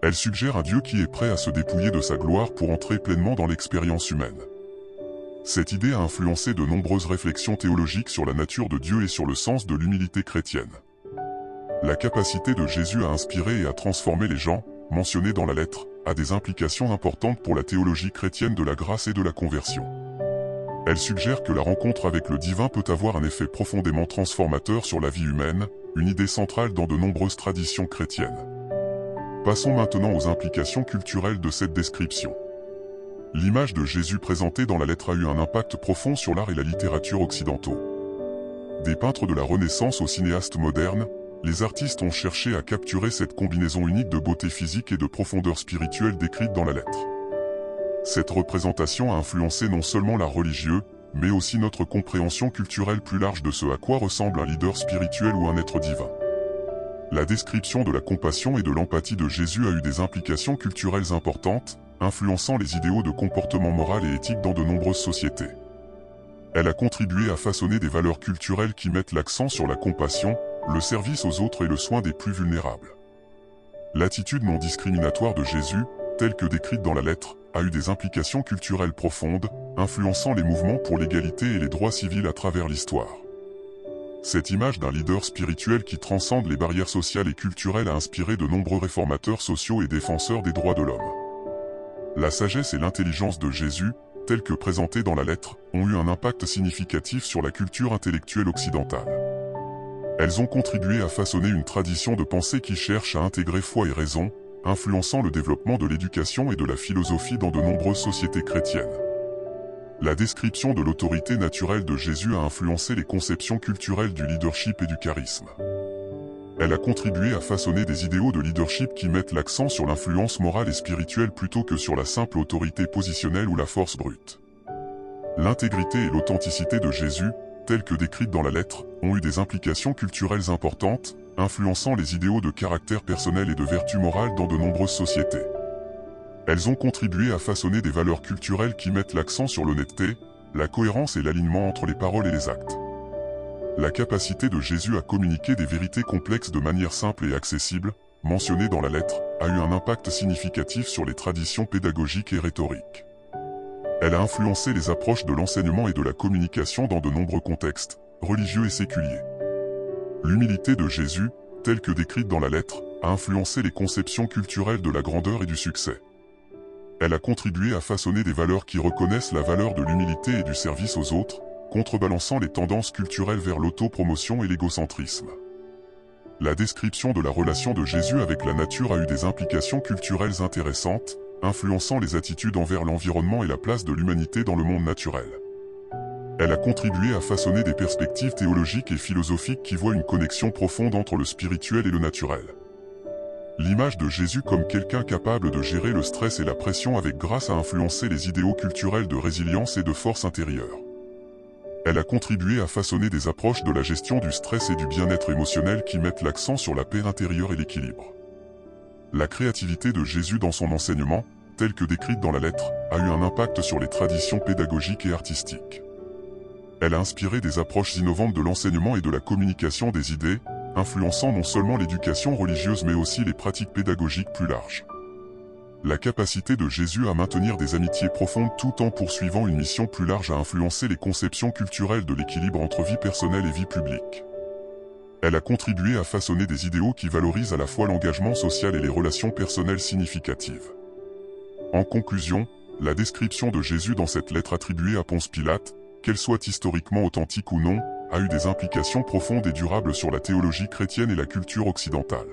Elle suggère un Dieu qui est prêt à se dépouiller de sa gloire pour entrer pleinement dans l'expérience humaine. Cette idée a influencé de nombreuses réflexions théologiques sur la nature de Dieu et sur le sens de l'humilité chrétienne. La capacité de Jésus à inspirer et à transformer les gens, mentionnée dans la lettre, a des implications importantes pour la théologie chrétienne de la grâce et de la conversion. Elle suggère que la rencontre avec le divin peut avoir un effet profondément transformateur sur la vie humaine, une idée centrale dans de nombreuses traditions chrétiennes. Passons maintenant aux implications culturelles de cette description. L'image de Jésus présentée dans la lettre a eu un impact profond sur l'art et la littérature occidentaux. Des peintres de la Renaissance aux cinéastes modernes, les artistes ont cherché à capturer cette combinaison unique de beauté physique et de profondeur spirituelle décrite dans la lettre. Cette représentation a influencé non seulement l'art religieux, mais aussi notre compréhension culturelle plus large de ce à quoi ressemble un leader spirituel ou un être divin. La description de la compassion et de l'empathie de Jésus a eu des implications culturelles importantes, influençant les idéaux de comportement moral et éthique dans de nombreuses sociétés. Elle a contribué à façonner des valeurs culturelles qui mettent l'accent sur la compassion, le service aux autres et le soin des plus vulnérables. L'attitude non discriminatoire de Jésus, telle que décrite dans la lettre, a eu des implications culturelles profondes, influençant les mouvements pour l'égalité et les droits civils à travers l'histoire. Cette image d'un leader spirituel qui transcende les barrières sociales et culturelles a inspiré de nombreux réformateurs sociaux et défenseurs des droits de l'homme. La sagesse et l'intelligence de Jésus, telles que présentées dans la lettre, ont eu un impact significatif sur la culture intellectuelle occidentale. Elles ont contribué à façonner une tradition de pensée qui cherche à intégrer foi et raison, influençant le développement de l'éducation et de la philosophie dans de nombreuses sociétés chrétiennes. La description de l'autorité naturelle de Jésus a influencé les conceptions culturelles du leadership et du charisme. Elle a contribué à façonner des idéaux de leadership qui mettent l'accent sur l'influence morale et spirituelle plutôt que sur la simple autorité positionnelle ou la force brute. L'intégrité et l'authenticité de Jésus, telles que décrites dans la lettre, ont eu des implications culturelles importantes, influençant les idéaux de caractère personnel et de vertu morale dans de nombreuses sociétés. Elles ont contribué à façonner des valeurs culturelles qui mettent l'accent sur l'honnêteté, la cohérence et l'alignement entre les paroles et les actes. La capacité de Jésus à communiquer des vérités complexes de manière simple et accessible, mentionnée dans la lettre, a eu un impact significatif sur les traditions pédagogiques et rhétoriques. Elle a influencé les approches de l'enseignement et de la communication dans de nombreux contextes, religieux et séculiers. L'humilité de Jésus, telle que décrite dans la lettre, a influencé les conceptions culturelles de la grandeur et du succès. Elle a contribué à façonner des valeurs qui reconnaissent la valeur de l'humilité et du service aux autres, contrebalançant les tendances culturelles vers l'autopromotion et l'égocentrisme. La description de la relation de Jésus avec la nature a eu des implications culturelles intéressantes, influençant les attitudes envers l'environnement et la place de l'humanité dans le monde naturel. Elle a contribué à façonner des perspectives théologiques et philosophiques qui voient une connexion profonde entre le spirituel et le naturel. L'image de Jésus comme quelqu'un capable de gérer le stress et la pression avec grâce a influencé les idéaux culturels de résilience et de force intérieure. Elle a contribué à façonner des approches de la gestion du stress et du bien-être émotionnel qui mettent l'accent sur la paix intérieure et l'équilibre. La créativité de Jésus dans son enseignement, telle que décrite dans la lettre, a eu un impact sur les traditions pédagogiques et artistiques. Elle a inspiré des approches innovantes de l'enseignement et de la communication des idées, influençant non seulement l'éducation religieuse mais aussi les pratiques pédagogiques plus larges. La capacité de Jésus à maintenir des amitiés profondes tout en poursuivant une mission plus large a influencé les conceptions culturelles de l'équilibre entre vie personnelle et vie publique. Elle a contribué à façonner des idéaux qui valorisent à la fois l'engagement social et les relations personnelles significatives. En conclusion, la description de Jésus dans cette lettre attribuée à Ponce Pilate, qu'elle soit historiquement authentique ou non, a eu des implications profondes et durables sur la théologie chrétienne et la culture occidentale.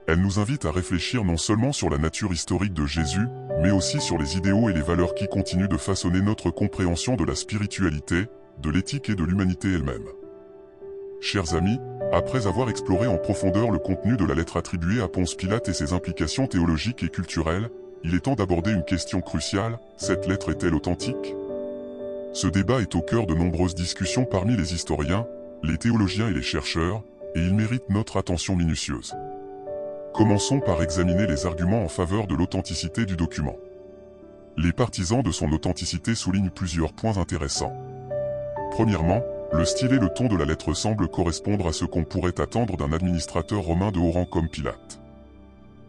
Elle nous invite à réfléchir non seulement sur la nature historique de Jésus, mais aussi sur les idéaux et les valeurs qui continuent de façonner notre compréhension de la spiritualité, de l'éthique et de l'humanité elle-même. Chers amis, après avoir exploré en profondeur le contenu de la lettre attribuée à Ponce Pilate et ses implications théologiques et culturelles, il est temps d'aborder une question cruciale: cette lettre est-elle authentique ? Ce débat est au cœur de nombreuses discussions parmi les historiens, les théologiens et les chercheurs, et il mérite notre attention minutieuse. Commençons par examiner les arguments en faveur de l'authenticité du document. Les partisans de son authenticité soulignent plusieurs points intéressants. Premièrement, le style et le ton de la lettre semblent correspondre à ce qu'on pourrait attendre d'un administrateur romain de haut rang comme Pilate.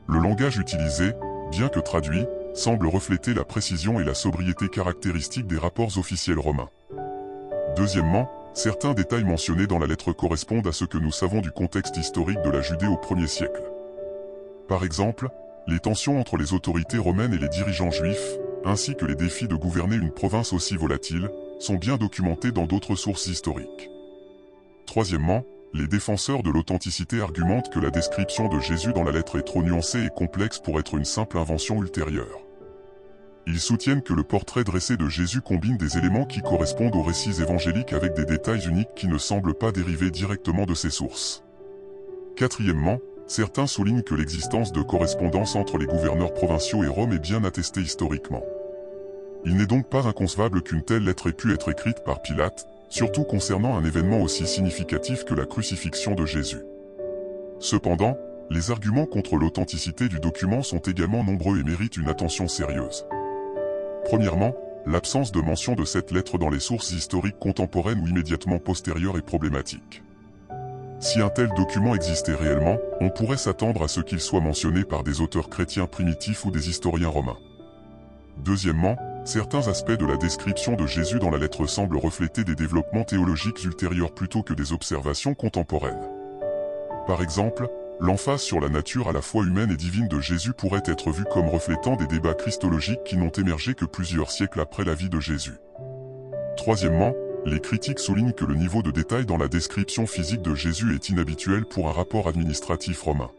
Le langage utilisé, bien que traduit, semble refléter la précision et la sobriété caractéristiques des rapports officiels romains. Deuxièmement, certains détails mentionnés dans la lettre correspondent à ce que nous savons du contexte historique de la Judée au 1er siècle. Par exemple, Les tensions entre les autorités romaines et les dirigeants juifs, ainsi que les défis de gouverner une province aussi volatile, sont bien documentés dans d'autres sources historiques. Troisièmement, les défenseurs de l'authenticité argumentent que la description de Jésus dans la lettre est trop nuancée et complexe pour être une simple invention ultérieure. Ils soutiennent que le portrait dressé de Jésus combine des éléments qui correspondent aux récits évangéliques avec des détails uniques qui ne semblent pas dériver directement de ces sources. Quatrièmement, certains soulignent que l'existence de correspondances entre les gouverneurs provinciaux et Rome est bien attestée historiquement. Il n'est donc pas inconcevable qu'une telle lettre ait pu être écrite par Pilate, surtout concernant un événement aussi significatif que la crucifixion de Jésus. Cependant, les arguments contre l'authenticité du document sont également nombreux et méritent une attention sérieuse. Premièrement, l'absence de mention de cette lettre dans les sources historiques contemporaines ou immédiatement postérieures est problématique. Si un tel document existait réellement, on pourrait s'attendre à ce qu'il soit mentionné par des auteurs chrétiens primitifs ou des historiens romains. Deuxièmement, certains aspects de la description de Jésus dans la lettre semblent refléter des développements théologiques ultérieurs plutôt que des observations contemporaines. Par exemple, l'emphase sur la nature à la fois humaine et divine de Jésus pourrait être vue comme reflétant des débats christologiques qui n'ont émergé que plusieurs siècles après la vie de Jésus. Troisièmement, les critiques soulignent que le niveau de détail dans la description physique de Jésus est inhabituel pour un rapport administratif romain.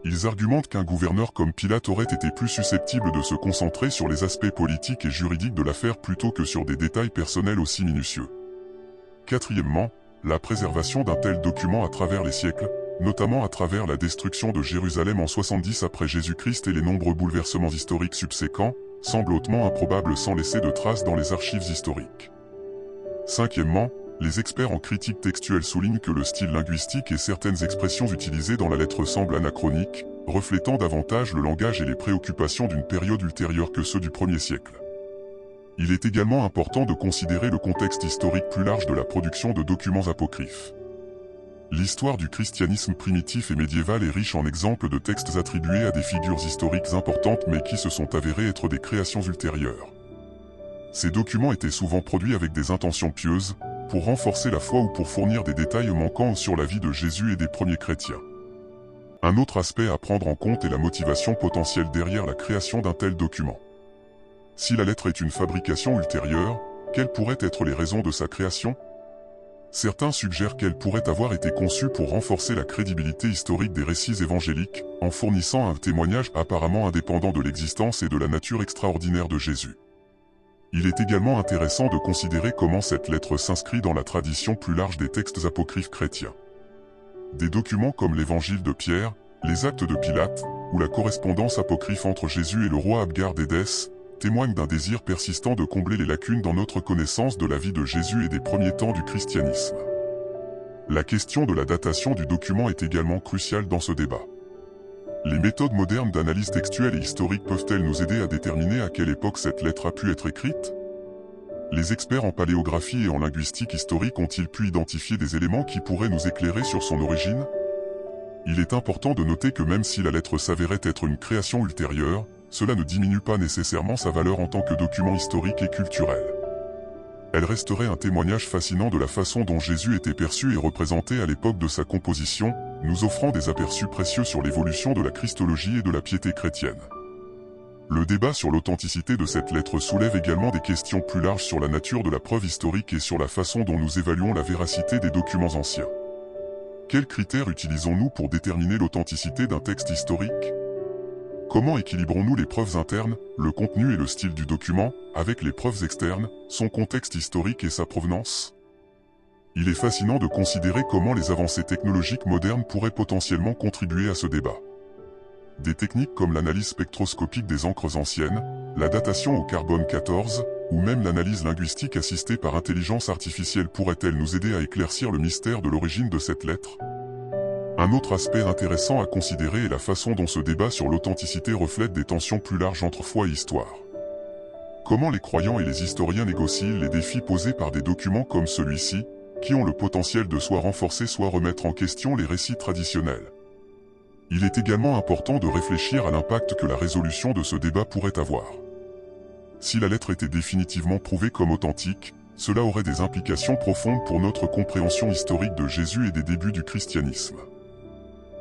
Ils argumentent qu'un gouverneur comme Pilate aurait été plus susceptible de se concentrer sur les aspects politiques et juridiques de l'affaire plutôt que sur des détails personnels aussi minutieux. Quatrièmement, la préservation d'un tel document à travers les siècles, notamment à travers la destruction de Jérusalem en 70 après Jésus-Christ et les nombreux bouleversements historiques subséquents, semble hautement improbable sans laisser de traces dans les archives historiques. Cinquièmement, les experts en critique textuelle soulignent que le style linguistique et certaines expressions utilisées dans la lettre semblent anachroniques, reflétant davantage le langage et les préoccupations d'une période ultérieure que ceux du 1er siècle. Il est également important de considérer le contexte historique plus large de la production de documents apocryphes. L'histoire du christianisme primitif et médiéval est riche en exemples de textes attribués à des figures historiques importantes mais qui se sont avérés être des créations ultérieures. Ces documents étaient souvent produits avec des intentions pieuses, pour renforcer la foi ou pour fournir des détails manquants sur la vie de Jésus et des premiers chrétiens. Un autre aspect à prendre en compte est la motivation potentielle derrière la création d'un tel document. Si la lettre est une fabrication ultérieure, quelles pourraient être les raisons de sa création ? Certains suggèrent qu'elle pourrait avoir été conçue pour renforcer la crédibilité historique des récits évangéliques, en fournissant un témoignage apparemment indépendant de l'existence et de la nature extraordinaire de Jésus. Il est également intéressant de considérer comment cette lettre s'inscrit dans la tradition plus large des textes apocryphes chrétiens. Des documents comme l'Évangile de Pierre, les Actes de Pilate, ou la correspondance apocryphe entre Jésus et le roi Abgar d'Édesse, témoignent d'un désir persistant de combler les lacunes dans notre connaissance de la vie de Jésus et des premiers temps du christianisme. La question de la datation du document est également cruciale dans ce débat. Les méthodes modernes d'analyse textuelle et historique peuvent-elles nous aider à déterminer à quelle époque cette lettre a pu être écrite ? Les experts en paléographie et en linguistique historique ont-ils pu identifier des éléments qui pourraient nous éclairer sur son origine ? Il est important de noter que même si la lettre s'avérait être une création ultérieure, cela ne diminue pas nécessairement sa valeur en tant que document historique et culturel. Elle resterait un témoignage fascinant de la façon dont Jésus était perçu et représenté à l'époque de sa composition, nous offrant des aperçus précieux sur l'évolution de la christologie et de la piété chrétienne. Le débat sur l'authenticité de cette lettre soulève également des questions plus larges sur la nature de la preuve historique et sur la façon dont nous évaluons la véracité des documents anciens. Quels critères utilisons-nous pour déterminer l'authenticité d'un texte historique ? Comment équilibrons-nous les preuves internes, le contenu et le style du document, avec les preuves externes, son contexte historique et sa provenance ? Il est fascinant de considérer comment les avancées technologiques modernes pourraient potentiellement contribuer à ce débat. Des techniques comme l'analyse spectroscopique des encres anciennes, la datation au carbone 14, ou même l'analyse linguistique assistée par intelligence artificielle pourraient-elles nous aider à éclaircir le mystère de l'origine de cette lettre ? Un autre aspect intéressant à considérer est la façon dont ce débat sur l'authenticité reflète des tensions plus larges entre foi et histoire. Comment les croyants et les historiens négocient les défis posés par des documents comme celui-ci, qui ont le potentiel de soit renforcer soit remettre en question les récits traditionnels. Il est également important de réfléchir à l'impact que la résolution de ce débat pourrait avoir. Si la lettre était définitivement prouvée comme authentique, cela aurait des implications profondes pour notre compréhension historique de Jésus et des débuts du christianisme.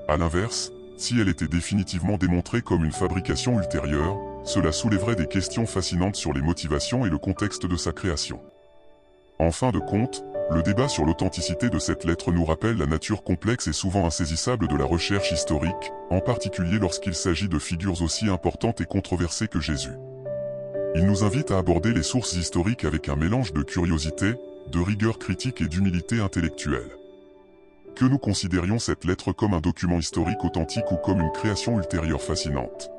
À l'inverse, si elle était définitivement démontrée comme une fabrication ultérieure, cela soulèverait des questions fascinantes sur les motivations et le contexte de sa création. En fin de compte, le débat sur l'authenticité de cette lettre nous rappelle la nature complexe et souvent insaisissable de la recherche historique, en particulier lorsqu'il s'agit de figures aussi importantes et controversées que Jésus. Il nous invite à aborder les sources historiques avec un mélange de curiosité, de rigueur critique et d'humilité intellectuelle. Que nous considérions cette lettre comme un document historique authentique ou comme une création ultérieure fascinante.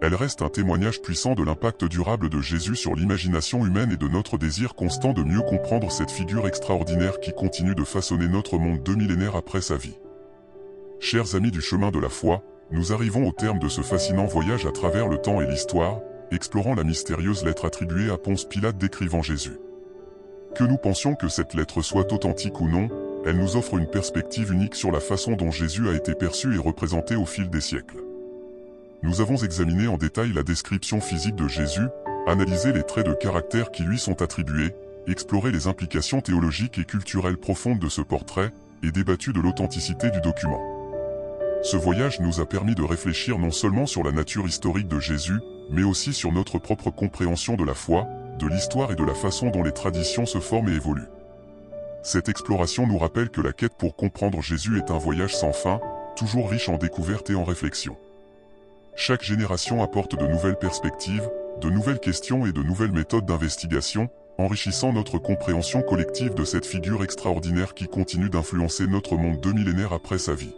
Elle reste un témoignage puissant de l'impact durable de Jésus sur l'imagination humaine et de notre désir constant de mieux comprendre cette figure extraordinaire qui continue de façonner notre monde 2 millénaires après sa vie. Chers amis du chemin de la foi, nous arrivons au terme de ce fascinant voyage à travers le temps et l'histoire, explorant la mystérieuse lettre attribuée à Ponce Pilate décrivant Jésus. Que nous pensions que cette lettre soit authentique ou non, elle nous offre une perspective unique sur la façon dont Jésus a été perçu et représenté au fil des siècles. Nous avons examiné en détail la description physique de Jésus, analysé les traits de caractère qui lui sont attribués, exploré les implications théologiques et culturelles profondes de ce portrait, et débattu de l'authenticité du document. Ce voyage nous a permis de réfléchir non seulement sur la nature historique de Jésus, mais aussi sur notre propre compréhension de la foi, de l'histoire et de la façon dont les traditions se forment et évoluent. Cette exploration nous rappelle que la quête pour comprendre Jésus est un voyage sans fin, toujours riche en découvertes et en réflexions. Chaque génération apporte de nouvelles perspectives, de nouvelles questions et de nouvelles méthodes d'investigation, enrichissant notre compréhension collective de cette figure extraordinaire qui continue d'influencer notre monde 2 millénaires après sa vie.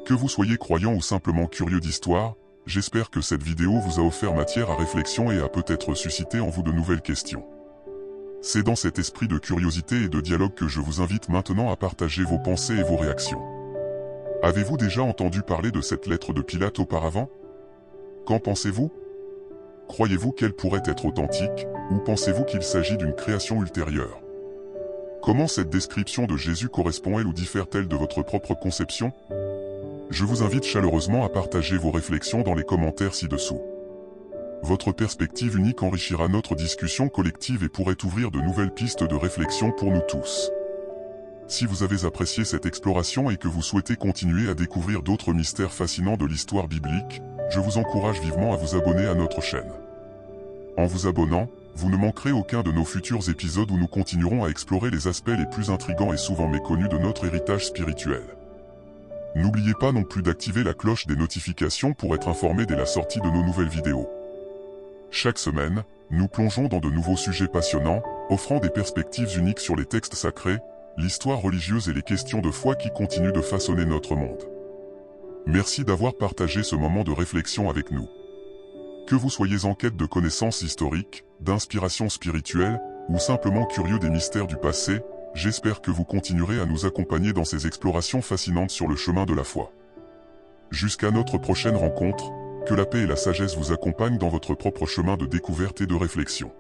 Que vous soyez croyant ou simplement curieux d'histoire, j'espère que cette vidéo vous a offert matière à réflexion et a peut-être suscité en vous de nouvelles questions. C'est dans cet esprit de curiosité et de dialogue que je vous invite maintenant à partager vos pensées et vos réactions. Avez-vous déjà entendu parler de cette lettre de Pilate auparavant? Qu'en pensez-vous? Croyez-vous qu'elle pourrait être authentique, ou pensez-vous qu'il s'agit d'une création ultérieure? Comment cette description de Jésus correspond-elle ou diffère-t-elle de votre propre conception? Je vous invite chaleureusement à partager vos réflexions dans les commentaires ci-dessous. Votre perspective unique enrichira notre discussion collective et pourrait ouvrir de nouvelles pistes de réflexion pour nous tous. Si vous avez apprécié cette exploration et que vous souhaitez continuer à découvrir d'autres mystères fascinants de l'histoire biblique, je vous encourage vivement à vous abonner à notre chaîne. En vous abonnant, vous ne manquerez aucun de nos futurs épisodes où nous continuerons à explorer les aspects les plus intrigants et souvent méconnus de notre héritage spirituel. N'oubliez pas non plus d'activer la cloche des notifications pour être informé dès la sortie de nos nouvelles vidéos. Chaque semaine, nous plongeons dans de nouveaux sujets passionnants, offrant des perspectives uniques sur les textes sacrés, l'histoire religieuse et les questions de foi qui continuent de façonner notre monde. Merci d'avoir partagé ce moment de réflexion avec nous. Que vous soyez en quête de connaissances historiques, d'inspiration spirituelle, ou simplement curieux des mystères du passé, j'espère que vous continuerez à nous accompagner dans ces explorations fascinantes sur le chemin de la foi. Jusqu'à notre prochaine rencontre, que la paix et la sagesse vous accompagnent dans votre propre chemin de découverte et de réflexion.